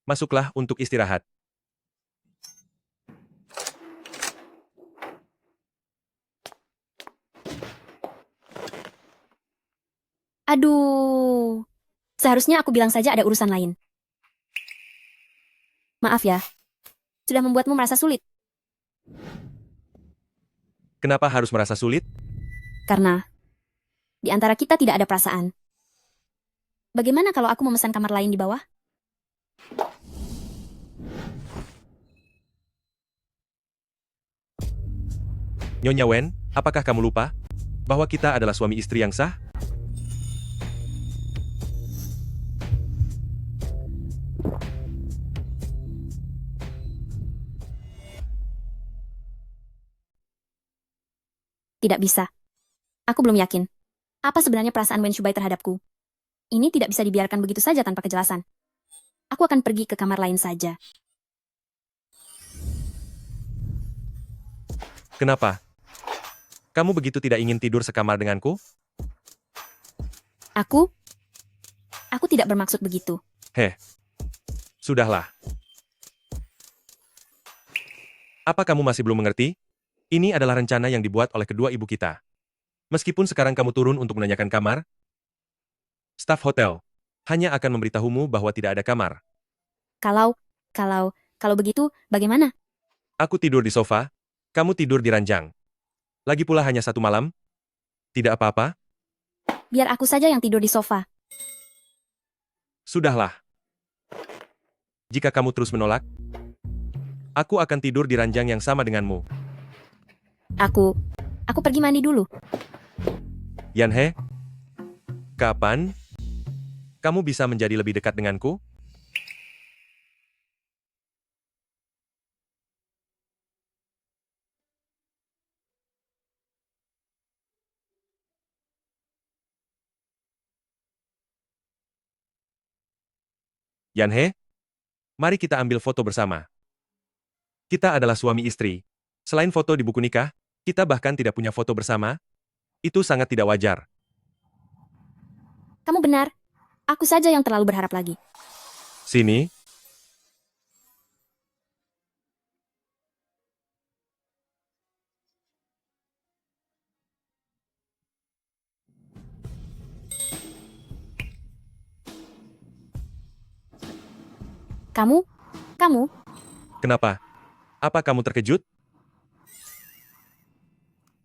Masuklah untuk istirahat. Aduh, seharusnya aku bilang saja ada urusan lain. Maaf ya, sudah membuatmu merasa sulit. Kenapa harus merasa sulit? Karena di antara kita tidak ada perasaan. Bagaimana kalau aku memesan kamar lain di bawah? Nyonya Wen, apakah kamu lupa bahwa kita adalah suami istri yang sah? Tidak bisa. Aku belum yakin. Apa sebenarnya perasaan Wen Shubai terhadapku? Ini tidak bisa dibiarkan begitu saja tanpa kejelasan. Aku akan pergi ke kamar lain saja. Kenapa? Kamu begitu tidak ingin tidur sekamar denganku? Aku tidak bermaksud begitu. Sudahlah. Apa kamu masih belum mengerti? Ini adalah rencana yang dibuat oleh kedua ibu kita. Meskipun sekarang kamu turun untuk menanyakan kamar, staf hotel hanya akan memberitahumu bahwa tidak ada kamar. Kalau begitu, bagaimana? Aku tidur di sofa, kamu tidur di ranjang. Lagi pula hanya 1 malam. Tidak apa-apa. Biar aku saja yang tidur di sofa. Sudahlah. Jika kamu terus menolak, aku akan tidur di ranjang yang sama denganmu. Aku pergi mandi dulu. Yanhe, kapan kamu bisa menjadi lebih dekat denganku? Yanhe, mari kita ambil foto bersama. Kita adalah suami istri. Selain foto di buku nikah, kita bahkan tidak punya foto bersama. Itu sangat tidak wajar. Kamu benar. Aku saja yang terlalu berharap lagi. Sini. Kamu, Kenapa? Apa kamu terkejut?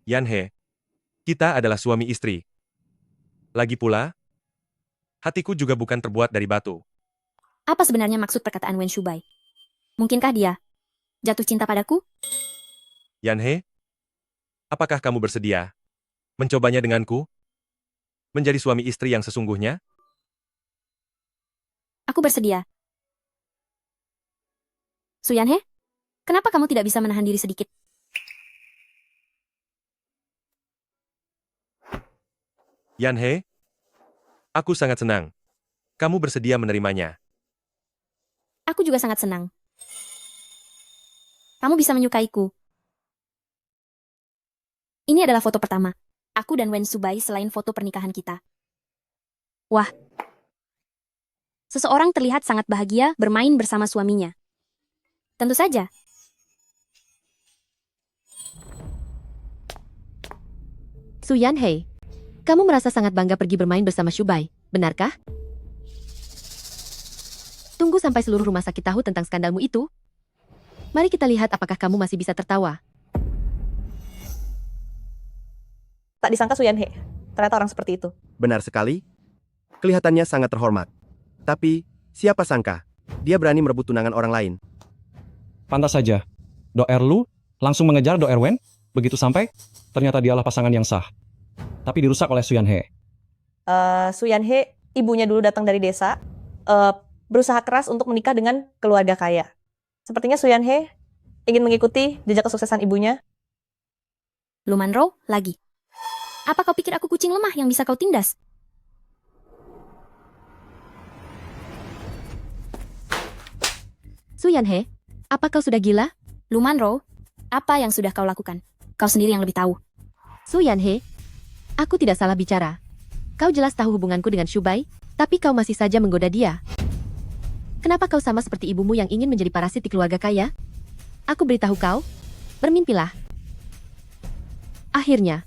Yanhe, kita adalah suami istri. Lagi pula, hatiku juga bukan terbuat dari batu. apa sebenarnya maksud perkataan Wen Shubai? Mungkinkah dia jatuh cinta padaku? Yanhe, apakah kamu bersedia mencobanya denganku? Menjadi suami istri yang sesungguhnya? Aku bersedia. Suyanhe, kenapa kamu tidak bisa menahan diri sedikit? Yanhe, aku sangat senang. Kamu bersedia menerimanya. Aku juga sangat senang. Kamu bisa menyukaiku. Ini adalah foto pertama. Aku dan Wen Shubai selain foto pernikahan kita. Wah. Seseorang terlihat sangat bahagia bermain bersama suaminya. Tentu saja. Su Yanhei, kamu merasa sangat bangga pergi bermain bersama Shubai, benarkah? Tunggu sampai seluruh rumah sakit tahu tentang skandalmu itu. Mari kita lihat apakah kamu masih bisa tertawa. Tak disangka Su Yanhei, ternyata orang seperti itu. Benar sekali. Kelihatannya sangat terhormat. Tapi, siapa sangka, dia berani merebut tunangan orang lain. Pantas saja. Do Erlu langsung mengejar Do Erwen, begitu sampai, ternyata dialah pasangan yang sah. Tapi dirusak oleh Su Yanhei. Su Yanhei, ibunya dulu datang dari desa, berusaha keras untuk menikah dengan keluarga kaya. Sepertinya Su Yanhei ingin mengikuti jejak kesuksesan ibunya. Lu Manro, lagi. Apa kau pikir aku kucing lemah yang bisa kau tindas? Su Yanhei, apa kau sudah gila? Lu Manro, apa yang sudah kau lakukan? Kau sendiri yang lebih tahu. Su Yanhei, aku tidak salah bicara. Kau jelas tahu hubunganku dengan Shubai, tapi kau masih saja menggoda dia. Kenapa kau sama seperti ibumu yang ingin menjadi parasit di keluarga kaya? Aku beritahu kau, bermimpilah. Akhirnya,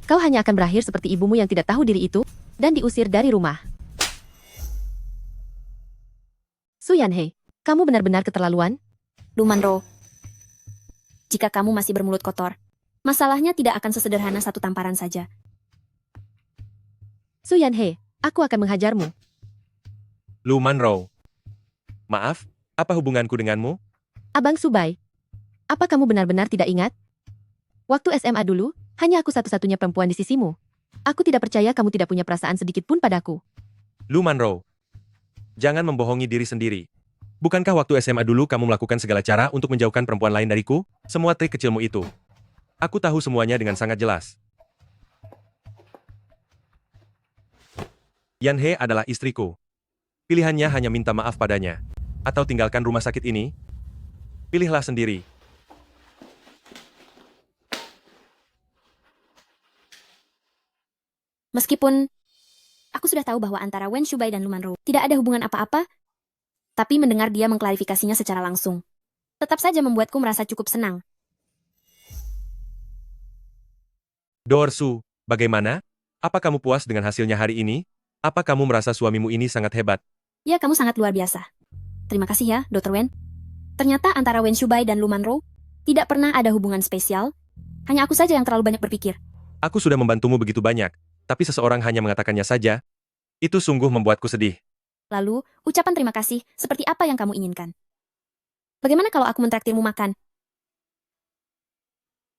kau hanya akan berakhir seperti ibumu yang tidak tahu diri itu, dan diusir dari rumah. Su Yanhei, kamu benar-benar keterlaluan? Lu Manro, jika kamu masih bermulut kotor, masalahnya tidak akan sesederhana satu tamparan saja. Su Yanhei, aku akan menghajarmu. Lu Manro. Maaf, apa hubunganku denganmu? Abang Shubai, apa kamu benar-benar tidak ingat? Waktu SMA dulu, hanya aku satu-satunya perempuan di sisimu. Aku tidak percaya kamu tidak punya perasaan sedikit pun padaku. Lu Manro. Jangan membohongi diri sendiri. Bukankah waktu SMA dulu kamu melakukan segala cara untuk menjauhkan perempuan lain dariku? Semua trik kecilmu itu. Aku tahu semuanya dengan sangat jelas. Yanhe adalah istriku. Pilihannya hanya minta maaf padanya. Atau tinggalkan rumah sakit ini. Pilihlah sendiri. Meskipun aku sudah tahu bahwa antara Wen Shubai dan Lu Manro tidak ada hubungan apa-apa, tapi mendengar dia mengklarifikasinya secara langsung, tetap saja membuatku merasa cukup senang. Dorsu, bagaimana? Apa kamu puas dengan hasilnya hari ini? Apa kamu merasa suamimu ini sangat hebat? Ya, kamu sangat luar biasa. Terima kasih ya, Dr. Wen. Ternyata antara Wen Shubai dan Lu Manro tidak pernah ada hubungan spesial, Hanya aku saja yang terlalu banyak berpikir. Aku sudah membantumu begitu banyak, tapi seseorang hanya mengatakannya saja. Itu sungguh membuatku sedih. Lalu, ucapan terima kasih seperti apa yang kamu inginkan. Bagaimana kalau aku mentraktirmu makan?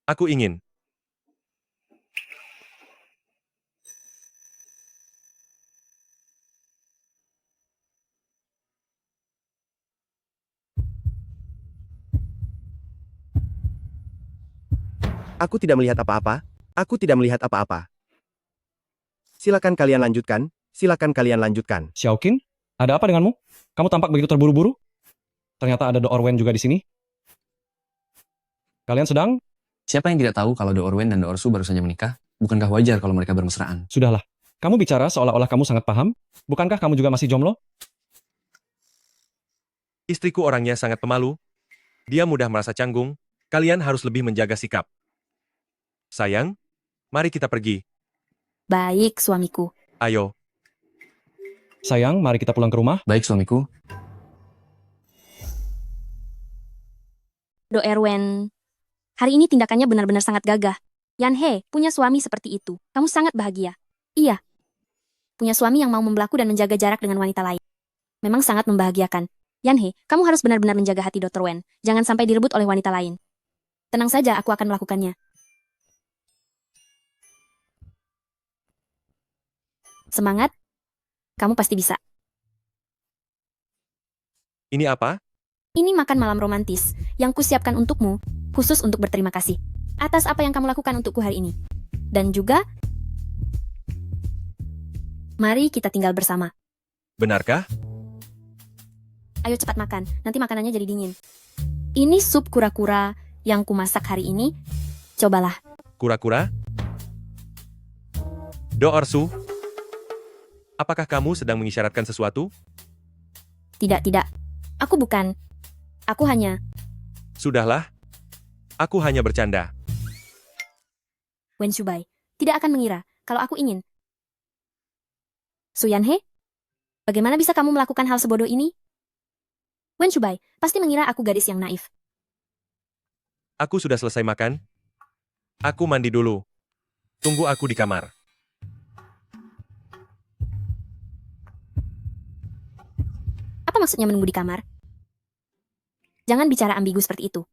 Aku ingin. Aku tidak melihat apa-apa. Aku tidak melihat apa-apa. Silakan kalian lanjutkan. Silakan kalian lanjutkan. Xiaoqing, ada apa denganmu? Kamu tampak begitu terburu-buru. Ternyata ada Do Orwen juga di sini. Kalian sedang? Siapa yang tidak tahu kalau Do Orwen dan Do Orsu baru saja menikah? Bukankah wajar kalau mereka bermesraan? Sudahlah. Kamu bicara seolah-olah kamu sangat paham. Bukankah kamu juga masih jomblo? Istriku orangnya sangat pemalu. Dia mudah merasa canggung. Kalian harus lebih menjaga sikap. Sayang, mari kita pergi. Baik, suamiku. Ayo. Sayang, mari kita pulang ke rumah. Baik, suamiku. Do Erwen, hari ini tindakannya benar-benar sangat gagah. Yan He punya suami seperti itu. Kamu sangat bahagia. Iya. Punya suami yang mau membelaku dan menjaga jarak dengan wanita lain. Memang sangat membahagiakan. Yan He, kamu harus benar-benar menjaga hati Dr. Wen. Jangan sampai direbut oleh wanita lain. Tenang saja, aku akan melakukannya. Semangat. Kamu pasti bisa. Ini apa? Ini makan malam romantis yang kusiapkan untukmu, khusus untuk berterima kasih atas apa yang kamu lakukan untukku hari ini. Dan juga, mari kita tinggal bersama. Benarkah? Ayo cepat makan, nanti makanannya jadi dingin. Ini sup kura-kura yang kumasak hari ini. Cobalah. Kura-kura? Do Orsu? Apakah kamu sedang mengisyaratkan sesuatu? Tidak. Aku bukan. Aku hanya... Sudahlah. Aku hanya bercanda. Wen Shubai tidak akan mengira kalau aku ingin. Su Yanhe, bagaimana bisa kamu melakukan hal sebodoh ini? Wen Shubai pasti mengira aku gadis yang naif. Aku sudah selesai makan. Aku mandi dulu. Tunggu aku di kamar. Apa maksudnya menunggu di kamar? Jangan bicara ambigu seperti itu.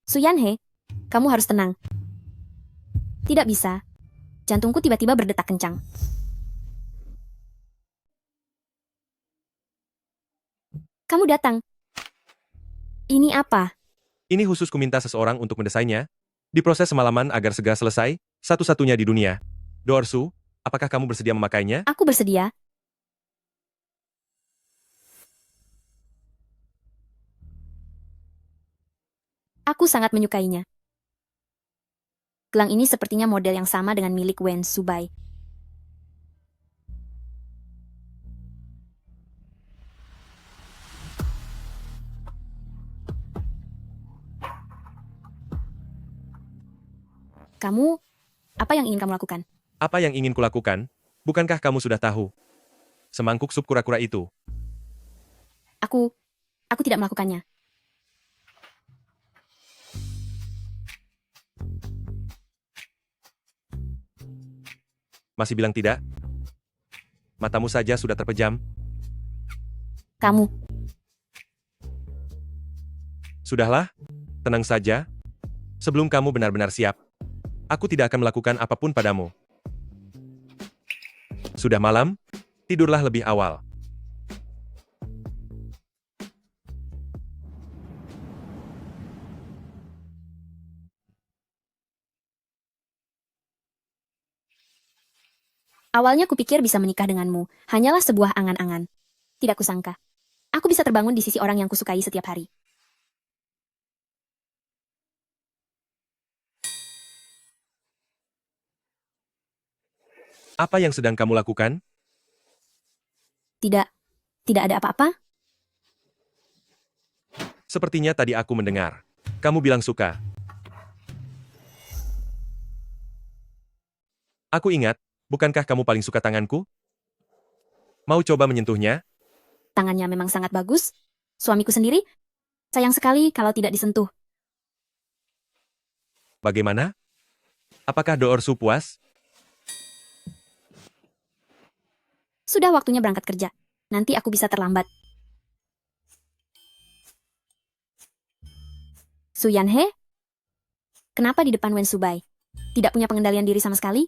Su Yanhe, kamu harus tenang. Tidak bisa. Jantungku tiba-tiba berdetak kencang. Kamu datang. Ini apa? Ini khusus kuminta seseorang untuk mendesainnya. Diproses semalaman agar segera selesai, satu-satunya di dunia. Do Orsu, apakah kamu bersedia memakainya? Aku bersedia. Aku sangat menyukainya. Gelang ini sepertinya model yang sama dengan milik Wen Shubai. Kamu, apa yang ingin kamu lakukan? Apa yang ingin kulakukan? Bukankah kamu sudah tahu? Semangkuk sup kura-kura itu. Aku tidak melakukannya. Masih bilang tidak? Matamu saja sudah terpejam. Kamu. Sudahlah, tenang saja. Sebelum kamu benar-benar siap, aku tidak akan melakukan apapun padamu. Sudah malam, tidurlah lebih awal. Awalnya kupikir bisa menikah denganmu, hanyalah sebuah angan-angan. Tidak kusangka. Aku bisa terbangun di sisi orang yang kusukai setiap hari. Apa yang sedang kamu lakukan? Tidak ada apa-apa. Sepertinya tadi aku mendengar. Kamu bilang suka. Aku ingat, bukankah kamu paling suka tanganku? Mau coba menyentuhnya? Tangannya memang sangat bagus. Suamiku sendiri, sayang sekali kalau tidak disentuh. Bagaimana? Apakah Do Orsu puas? Sudah waktunya berangkat kerja. Nanti aku bisa terlambat. Su Yanhe? Kenapa di depan Wen Subai? Tidak punya pengendalian diri sama sekali?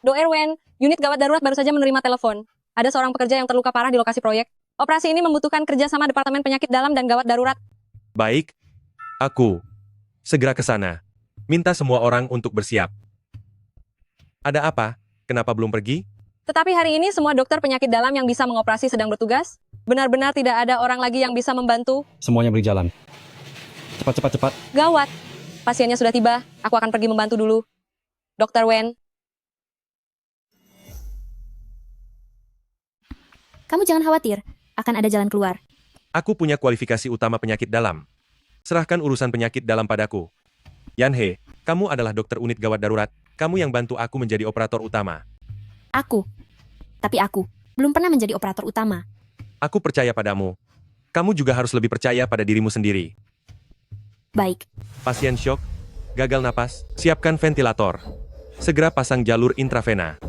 Do Erwen, unit gawat darurat baru saja menerima telepon. Ada seorang pekerja yang terluka parah di lokasi proyek. Operasi ini membutuhkan kerjasama Departemen Penyakit Dalam dan Gawat Darurat. Baik. Aku segera ke sana. Minta semua orang untuk bersiap. Ada apa? Kenapa belum pergi? Tetapi hari ini semua dokter penyakit dalam yang bisa mengoperasi sedang bertugas. Benar-benar tidak ada orang lagi yang bisa membantu. Semuanya berjalan. Cepat, cepat, cepat. Gawat. Pasiennya sudah tiba. Aku akan pergi membantu dulu. Dr. Wen. Kamu jangan khawatir. Akan ada jalan keluar. Aku punya kualifikasi utama penyakit dalam. Serahkan urusan penyakit dalam padaku. Yanhe, kamu adalah dokter unit gawat darurat. Kamu yang bantu aku menjadi operator utama. Aku. Tapi aku belum pernah menjadi operator utama. Aku percaya padamu. Kamu juga harus lebih percaya pada dirimu sendiri. Baik. Pasien syok, gagal napas, siapkan ventilator. Segera pasang jalur intravena.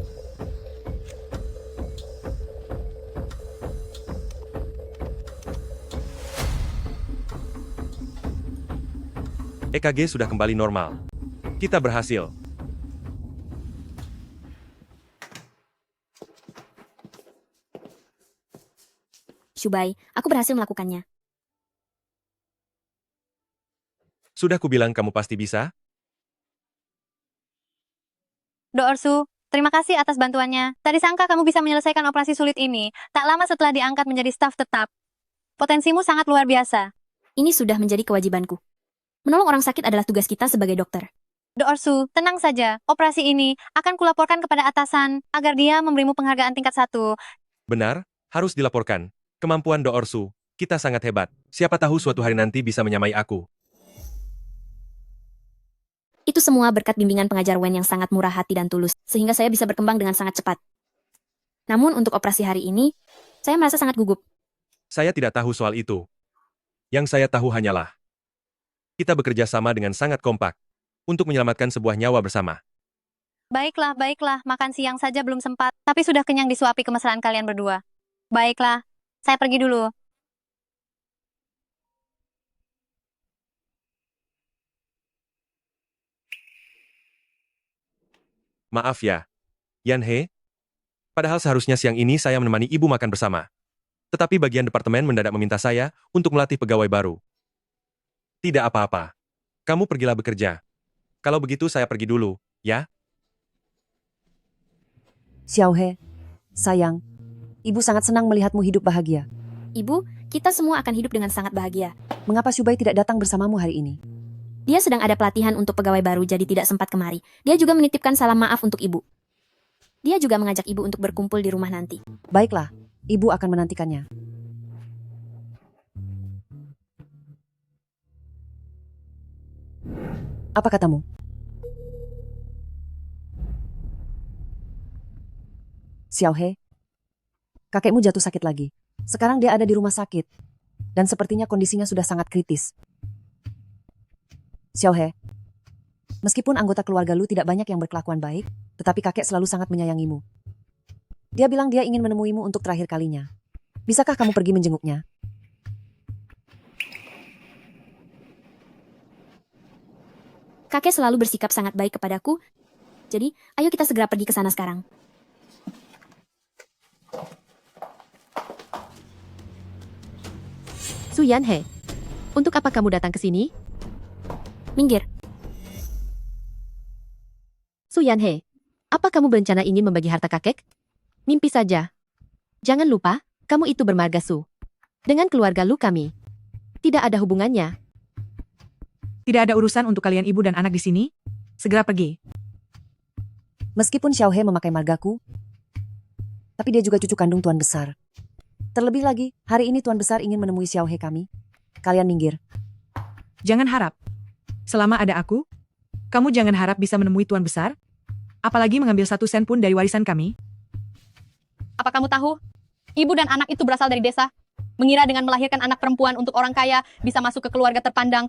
EKG sudah kembali normal. Kita berhasil. Subai, aku berhasil melakukannya. Sudah kubilang kamu pasti bisa? Do Orsu, terima kasih atas bantuannya. Tadi sangka kamu bisa menyelesaikan operasi sulit ini, tak lama setelah diangkat menjadi staf tetap. Potensimu sangat luar biasa. Ini sudah menjadi kewajibanku. Menolong orang sakit adalah tugas kita sebagai dokter. Do Orsu, tenang saja. Operasi ini akan kulaporkan kepada atasan agar dia memberimu penghargaan tingkat 1. Benar, harus dilaporkan. Kemampuan Do Orsu, kita sangat hebat. Siapa tahu suatu hari nanti bisa menyamai aku. Itu semua berkat bimbingan pengajar Wen yang sangat murah hati dan tulus, sehingga saya bisa berkembang dengan sangat cepat. Namun untuk operasi hari ini, saya merasa sangat gugup. Saya tidak tahu soal itu. Yang saya tahu hanyalah, kita bekerja sama dengan sangat kompak untuk menyelamatkan sebuah nyawa bersama. Baiklah, baiklah. Makan siang saja belum sempat, tapi sudah kenyang disuapi kemesraan kalian berdua. Baiklah, saya pergi dulu. Maaf ya, Yanhe. Padahal seharusnya siang ini saya menemani ibu makan bersama. Tetapi bagian departemen mendadak meminta saya untuk melatih pegawai baru. Tidak apa-apa. Kamu pergilah bekerja. Kalau begitu saya pergi dulu, ya? Xiaohe, sayang, ibu sangat senang melihatmu hidup bahagia. Ibu, kita semua akan hidup dengan sangat bahagia. Mengapa Subai tidak datang bersamamu hari ini? Dia sedang ada pelatihan untuk pegawai baru jadi tidak sempat kemari. Dia juga menitipkan salam maaf untuk ibu. Dia juga mengajak ibu untuk berkumpul di rumah nanti. Baiklah, ibu akan menantikannya. Apa katamu? Xiaohe, kakekmu jatuh sakit lagi. Sekarang dia ada di rumah sakit. Dan sepertinya kondisinya sudah sangat kritis. Xiaohe, meskipun anggota keluarga lu tidak banyak yang berkelakuan baik, tetapi kakek selalu sangat menyayangimu. Dia bilang dia ingin menemuimu untuk terakhir kalinya. Bisakah kamu pergi menjenguknya? Kakek selalu bersikap sangat baik kepadaku. Jadi, ayo kita segera pergi ke sana sekarang. Su Yanhe, untuk apa kamu datang ke sini? Minggir. Su Yanhe, apa kamu berencana ingin membagi harta kakek? Mimpi saja. Jangan lupa, kamu itu bermarga Su. Dengan keluarga lu kami. Tidak ada hubungannya. Tidak ada urusan untuk kalian ibu dan anak di sini. Segera pergi. Meskipun Xiaohe memakai margaku, tapi dia juga cucu kandung Tuan Besar. Terlebih lagi, hari ini Tuan Besar ingin menemui Xiaohe kami. Kalian minggir. Jangan harap. Selama ada aku, kamu jangan harap bisa menemui Tuan Besar. Apalagi mengambil 1 sen pun dari warisan kami. Apa kamu tahu? Ibu dan anak itu berasal dari desa. Mengira dengan melahirkan anak perempuan untuk orang kaya bisa masuk ke keluarga terpandang.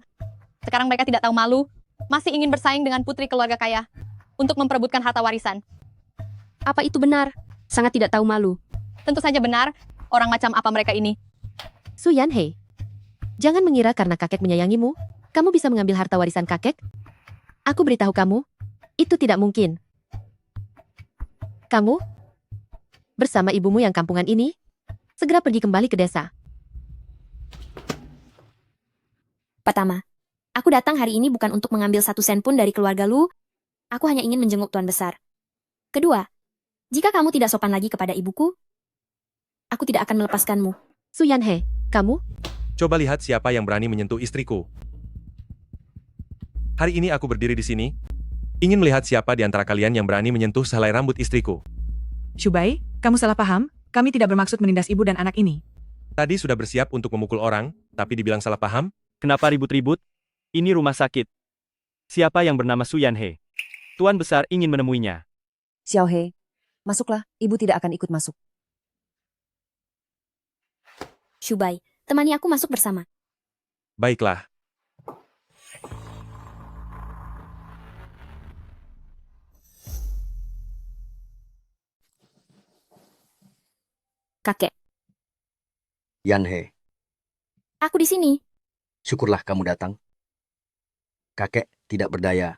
Sekarang mereka tidak tahu malu, masih ingin bersaing dengan putri keluarga kaya untuk memperebutkan harta warisan. Apa itu benar? Sangat tidak tahu malu. Tentu saja benar, orang macam apa mereka ini. Su Yanhei, jangan mengira karena kakek menyayangimu, kamu bisa mengambil harta warisan kakek. Aku beritahu kamu, itu tidak mungkin. Kamu, bersama ibumu yang kampungan ini, segera pergi kembali ke desa. Pertama, aku datang hari ini bukan untuk mengambil 1 sen pun dari keluarga Lu. Aku hanya ingin menjenguk Tuan Besar. Kedua, jika kamu tidak sopan lagi kepada ibuku, aku tidak akan melepaskanmu. Su Yanhei, kamu? Coba lihat siapa yang berani menyentuh istriku. Hari ini aku berdiri di sini, ingin melihat siapa di antara kalian yang berani menyentuh sehelai rambut istriku. Shubai, kamu salah paham, kami tidak bermaksud menindas ibu dan anak ini. Tadi sudah bersiap untuk memukul orang, tapi dibilang salah paham? Kenapa ribut-ribut? Ini rumah sakit. Siapa yang bernama Su Yanhei? Tuan Besar ingin menemuinya. Xiao He, masuklah, ibu tidak akan ikut masuk. Shubai, temani aku masuk bersama. Baiklah. Kakek, Yanhei, aku di sini. syukurlah kamu datang. Kakek tidak berdaya.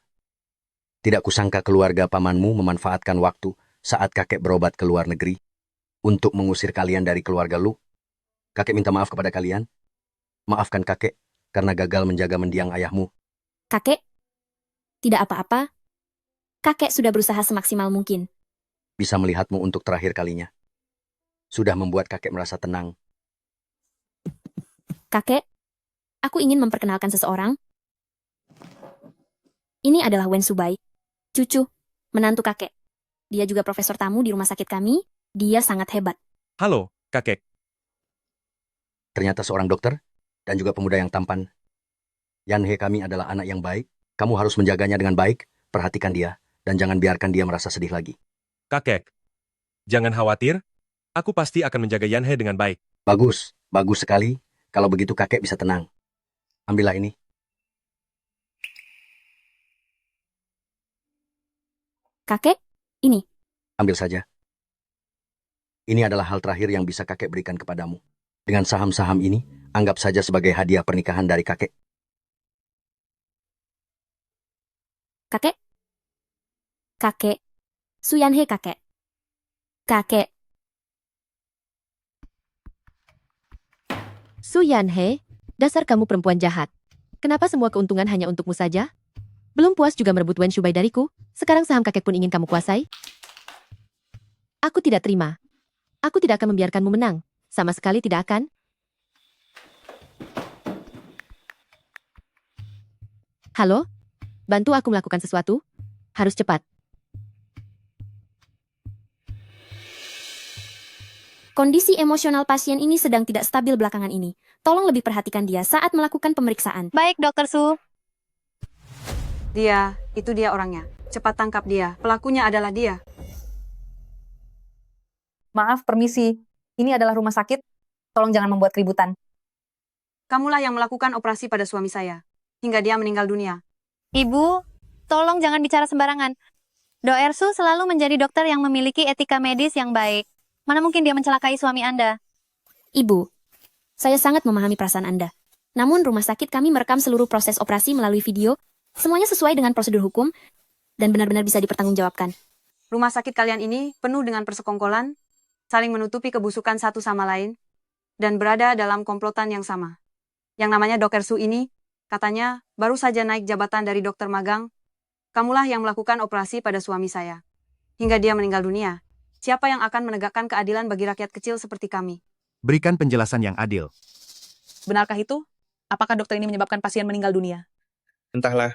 Tidak kusangka keluarga pamanmu memanfaatkan waktu saat kakek berobat ke luar negeri untuk mengusir kalian dari keluarga Lu. Kakek minta maaf kepada kalian. Maafkan kakek karena gagal menjaga mendiang ayahmu. Kakek, tidak apa-apa. Kakek sudah berusaha semaksimal mungkin. Bisa melihatmu untuk terakhir kalinya. Sudah membuat kakek merasa tenang. Kakek, aku ingin memperkenalkan seseorang. Ini adalah Wen Shubai, cucu, menantu kakek. Dia juga profesor tamu di rumah sakit kami. Dia sangat hebat. Halo, kakek. Ternyata seorang dokter dan juga pemuda yang tampan. Yanhei kami adalah anak yang baik. Kamu harus menjaganya dengan baik, perhatikan dia, dan jangan biarkan dia merasa sedih lagi. Kakek, jangan khawatir. Aku pasti akan menjaga Yanhei dengan baik. Bagus, bagus sekali. Kalau begitu kakek bisa tenang. Ambillah ini. Kakek, ini. Ambil saja. Ini adalah hal terakhir yang bisa kakek berikan kepadamu. Dengan saham-saham ini, anggap saja sebagai hadiah pernikahan dari kakek. Kakek. Kakek. Su Yanhei kakek. Kakek. Su Yanhei, dasar kamu perempuan jahat. Kenapa semua keuntungan hanya untukmu saja? Belum puas juga merebut Wen Shubai dariku, sekarang saham kakek pun ingin kamu kuasai? Aku tidak terima. Aku tidak akan membiarkanmu menang. Sama sekali tidak akan. Halo? Bantu aku melakukan sesuatu? Harus cepat. Kondisi emosional pasien ini sedang tidak stabil belakangan ini. Tolong lebih perhatikan dia saat melakukan pemeriksaan. Baik, Dokter Su. Itu dia orangnya. Cepat tangkap dia. Pelakunya adalah dia. Maaf, permisi. Ini adalah rumah sakit. Tolong jangan membuat keributan. Kamulah yang melakukan operasi pada suami saya, hingga dia meninggal dunia. Ibu, tolong jangan bicara sembarangan. Doer Su selalu menjadi dokter yang memiliki etika medis yang baik. Mana mungkin dia mencelakai suami Anda? Ibu, saya sangat memahami perasaan Anda. Namun rumah sakit kami merekam seluruh proses operasi melalui video. Semuanya sesuai dengan prosedur hukum dan benar-benar bisa dipertanggungjawabkan. Rumah sakit kalian ini penuh dengan persekongkolan, saling menutupi kebusukan satu sama lain, dan berada dalam komplotan yang sama. Yang namanya Dokter Su ini, katanya, baru saja naik jabatan dari dokter magang. Kamulah yang melakukan operasi pada suami saya, hingga dia meninggal dunia. Siapa yang akan menegakkan keadilan bagi rakyat kecil seperti kami? Berikan penjelasan yang adil. Benarkah itu? Apakah dokter ini menyebabkan pasien meninggal dunia? Entahlah,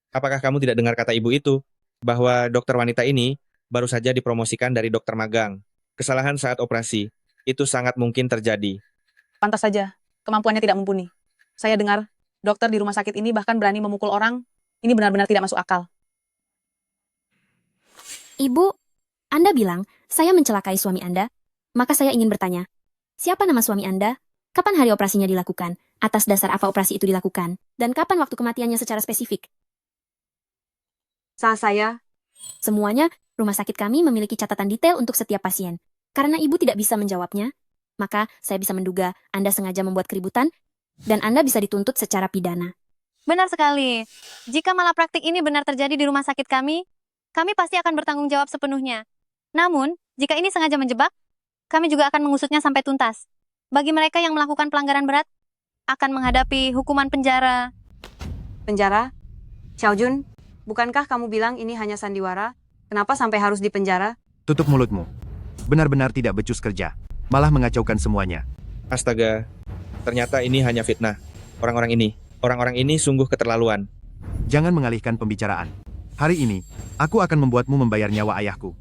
apakah kamu tidak dengar kata ibu itu, bahwa dokter wanita ini baru saja dipromosikan dari dokter magang. Kesalahan saat operasi, itu sangat mungkin terjadi. Pantas saja, kemampuannya tidak mumpuni. Saya dengar, dokter di rumah sakit ini bahkan berani memukul orang. Ini benar-benar tidak masuk akal. Ibu, Anda bilang, saya mencelakai suami Anda. Maka saya ingin bertanya, siapa nama suami Anda? Kapan hari operasinya dilakukan? Atas dasar apa operasi itu dilakukan, dan kapan waktu kematiannya secara spesifik. Salah saya, Semuanya, rumah sakit kami memiliki catatan detail untuk setiap pasien. Karena ibu tidak bisa menjawabnya, maka saya bisa menduga Anda sengaja membuat keributan, dan Anda bisa dituntut secara pidana. Benar sekali. Jika malapraktik ini benar terjadi di rumah sakit kami pasti akan bertanggung jawab sepenuhnya. Namun, jika ini sengaja menjebak, kami juga akan mengusutnya sampai tuntas. Bagi mereka yang melakukan pelanggaran berat, akan menghadapi hukuman penjara. penjara. Xiaojun, bukankah kamu bilang ini hanya sandiwara? Kenapa sampai harus dipenjara? Tutup mulutmu. Benar-benar tidak becus kerja. Malah mengacaukan semuanya. Astaga, ternyata ini hanya fitnah. Orang-orang ini sungguh keterlaluan. Jangan mengalihkan pembicaraan. Hari ini, aku akan membuatmu membayar nyawa ayahku.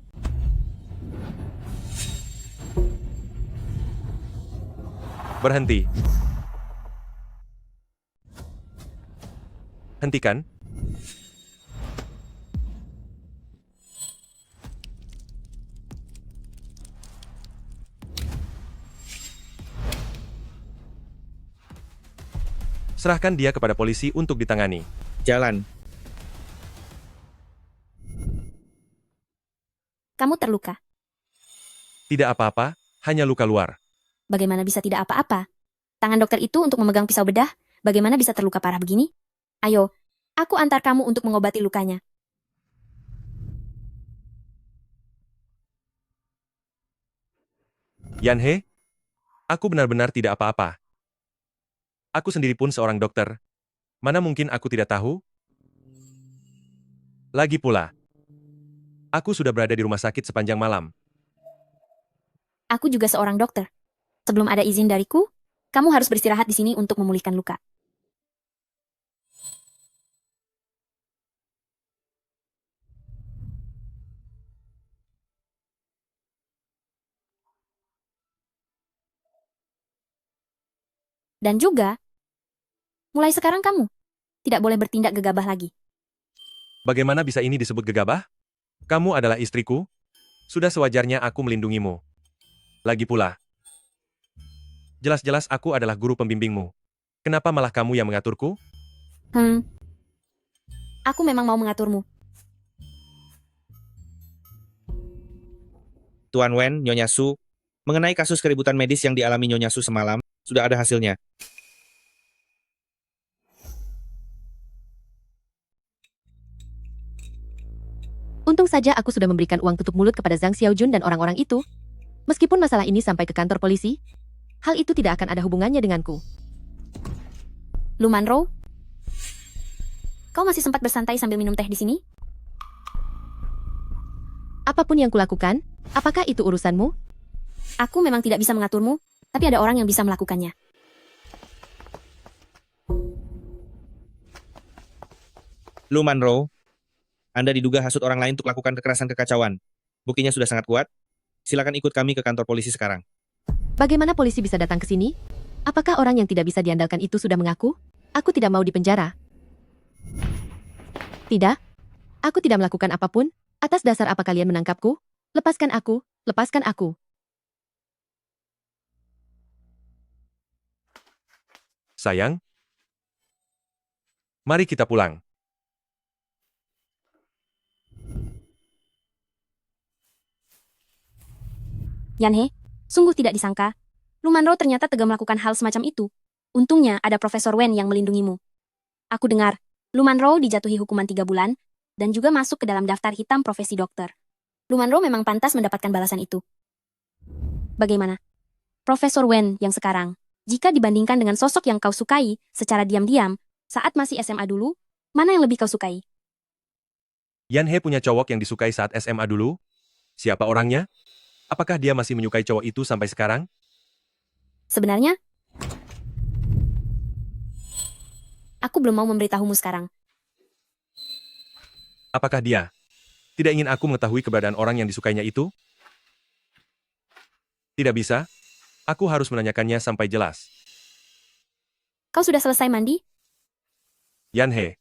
Berhenti. Hentikan. Serahkan dia kepada polisi untuk ditangani. Jalan. Kamu terluka. Tidak apa-apa, hanya luka luar. Bagaimana bisa tidak apa-apa? Tangan dokter itu untuk memegang pisau bedah, bagaimana bisa terluka parah begini? Ayo, aku antar kamu untuk mengobati lukanya. Yanhe, aku benar-benar tidak apa-apa. Aku sendiri pun seorang dokter. Mana mungkin aku tidak tahu? Lagi pula, aku sudah berada di rumah sakit sepanjang malam. Aku juga seorang dokter. Sebelum ada izin dariku, kamu harus beristirahat di sini untuk memulihkan luka. Dan juga, mulai sekarang kamu tidak boleh bertindak gegabah lagi. Bagaimana bisa ini disebut gegabah? Kamu adalah istriku. Sudah sewajarnya aku melindungimu. Lagi pula, jelas-jelas aku adalah guru pembimbingmu. Kenapa malah kamu yang mengaturku? Aku memang mau mengaturmu. Tuan Wen, Nyonya Su, mengenai kasus keributan medis yang dialami Nyonya Su semalam, sudah ada hasilnya. Untung saja aku sudah memberikan uang tutup mulut kepada Zhang Xiaojun dan orang-orang itu. Meskipun masalah ini sampai ke kantor polisi, hal itu tidak akan ada hubungannya denganku. Lu Manro, kau masih sempat bersantai sambil minum teh di sini? Apapun yang kulakukan, apakah itu urusanmu? Aku memang tidak bisa mengaturmu, tapi ada orang yang bisa melakukannya. Lu Manro, Anda diduga hasut orang lain untuk lakukan kekerasan kekacauan. Buktinya sudah sangat kuat. Silakan ikut kami ke kantor polisi sekarang. Bagaimana polisi bisa datang ke sini? Apakah orang yang tidak bisa diandalkan itu sudah mengaku? Aku tidak mau dipenjara. Tidak. Aku tidak melakukan apapun. Atas dasar apa kalian menangkapku? Lepaskan aku, lepaskan aku. Sayang, mari kita pulang. Yanhe, sungguh tidak disangka. Lu Manro ternyata tega melakukan hal semacam itu. Untungnya ada Profesor Wen yang melindungimu. Aku dengar, Lu Manro dijatuhi hukuman 3 bulan, dan juga masuk ke dalam daftar hitam profesi dokter. Lu Manro memang pantas mendapatkan balasan itu. Bagaimana? Profesor Wen yang sekarang, jika dibandingkan dengan sosok yang kau sukai secara diam-diam saat masih SMA dulu, mana yang lebih kau sukai? Yanhe punya cowok yang disukai saat SMA dulu? Siapa orangnya? Apakah dia masih menyukai cowok itu sampai sekarang? Sebenarnya, aku belum mau memberitahumu sekarang. Apakah dia tidak ingin aku mengetahui keberadaan orang yang disukainya itu? Tidak bisa. Aku harus menanyakannya sampai jelas. Kau sudah selesai mandi? Yanhe,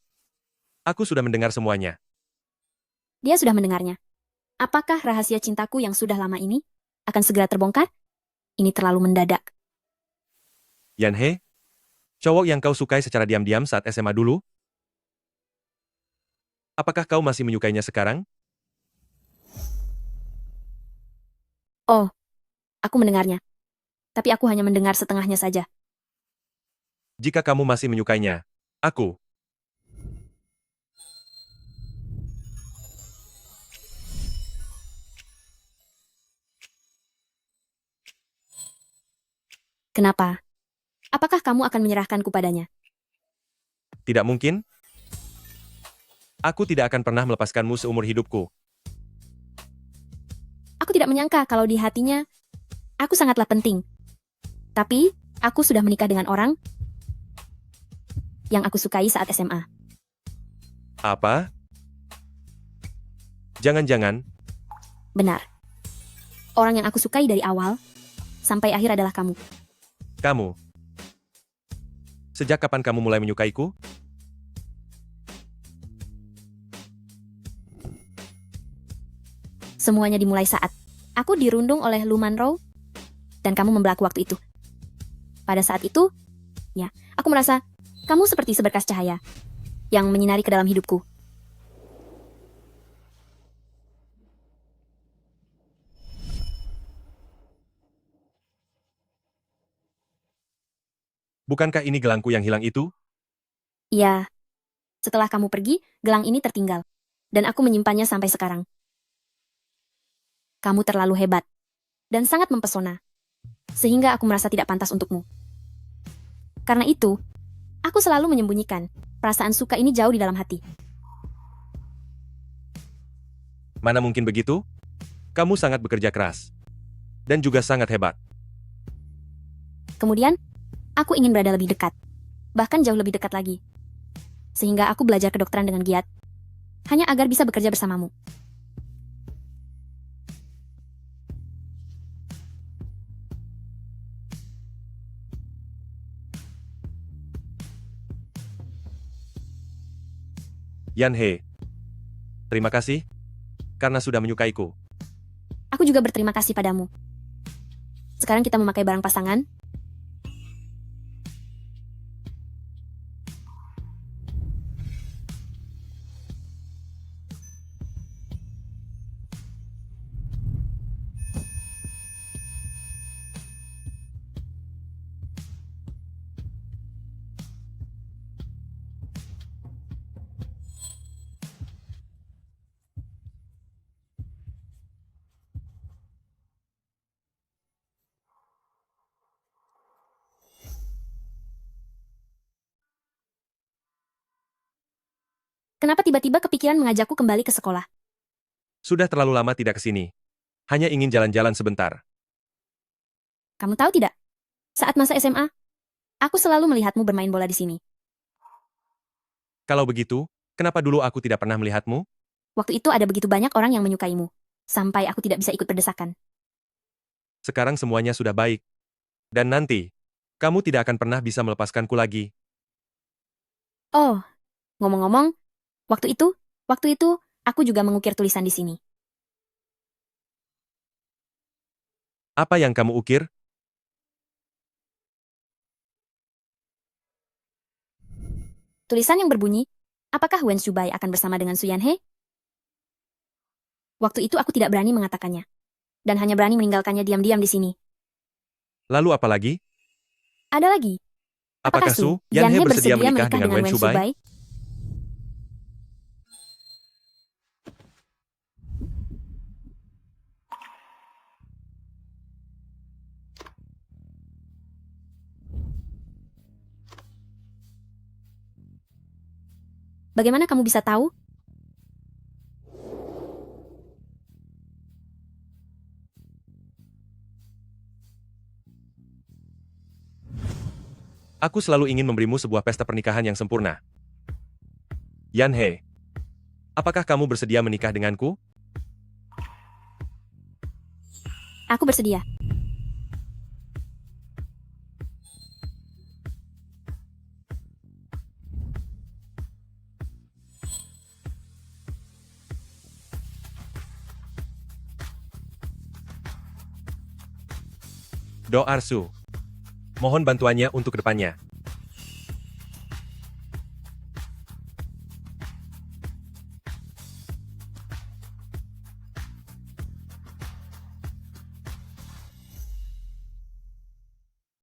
aku sudah mendengar semuanya. Dia sudah mendengarnya. Apakah rahasia cintaku yang sudah lama ini akan segera terbongkar? Ini terlalu mendadak. Yanhe, Cowok yang kau sukai secara diam-diam saat SMA dulu? Apakah kau masih menyukainya sekarang? Oh, aku mendengarnya. Tapi aku hanya mendengar setengahnya saja. Jika kamu masih menyukainya, aku. Kenapa? Apakah kamu akan menyerahkanku padanya? Tidak mungkin. Aku tidak akan pernah melepaskanmu seumur hidupku. Aku tidak menyangka kalau di hatinya, aku sangatlah penting. Tapi, aku sudah menikah dengan orang yang aku sukai saat SMA. Apa? Jangan-jangan, Benar. Orang yang aku sukai dari awal, sampai akhir adalah kamu. kamu. Sejak kapan kamu mulai menyukaiku? Semuanya dimulai saat aku dirundung oleh Lu Manro dan kamu membelaku waktu itu. Pada saat itu, ya, aku merasa kamu seperti seberkas cahaya yang menyinari ke dalam hidupku. Bukankah ini gelangku yang hilang itu? Iya. Setelah kamu pergi, gelang ini tertinggal. Dan aku menyimpannya sampai sekarang. Kamu terlalu hebat. Dan sangat mempesona. Sehingga aku merasa tidak pantas untukmu. Karena itu, aku selalu menyembunyikan. Perasaan suka ini jauh di dalam hati. Mana mungkin begitu? Kamu sangat bekerja keras. Dan juga sangat hebat. Kemudian, aku ingin berada lebih dekat. Bahkan jauh lebih dekat lagi. Sehingga aku belajar kedokteran dengan giat. Hanya agar bisa bekerja bersamamu. Yan He. Terima kasih. Karena sudah menyukaiku. Aku juga berterima kasih padamu. Sekarang kita memakai barang pasangan. Kenapa tiba-tiba kepikiran mengajakku kembali ke sekolah? Sudah terlalu lama tidak ke sini. Hanya ingin jalan-jalan sebentar. Kamu tahu tidak? Saat masa SMA, aku selalu melihatmu bermain bola di sini. Kalau begitu, kenapa dulu aku tidak pernah melihatmu? Waktu itu ada begitu banyak orang yang menyukaimu. Sampai aku tidak bisa ikut berdesakan. Sekarang semuanya sudah baik. Dan nanti, kamu tidak akan pernah bisa melepaskanku lagi. Oh, ngomong-ngomong, waktu itu, aku juga mengukir tulisan di sini. Apa yang kamu ukir? Tulisan yang berbunyi, apakah Wen Shubai akan bersama dengan Su Yanhe? Waktu itu aku tidak berani mengatakannya. Dan hanya berani meninggalkannya diam-diam di sini. Lalu apa lagi? Ada lagi. Apakah Su Yanhe bersedia menikah dengan Wen Shubai? Bagaimana kamu bisa tahu? Aku selalu ingin memberimu sebuah pesta pernikahan yang sempurna. Yan He, apakah kamu bersedia menikah denganku? Aku bersedia. Do Arsu. Mohon bantuannya untuk kedepannya.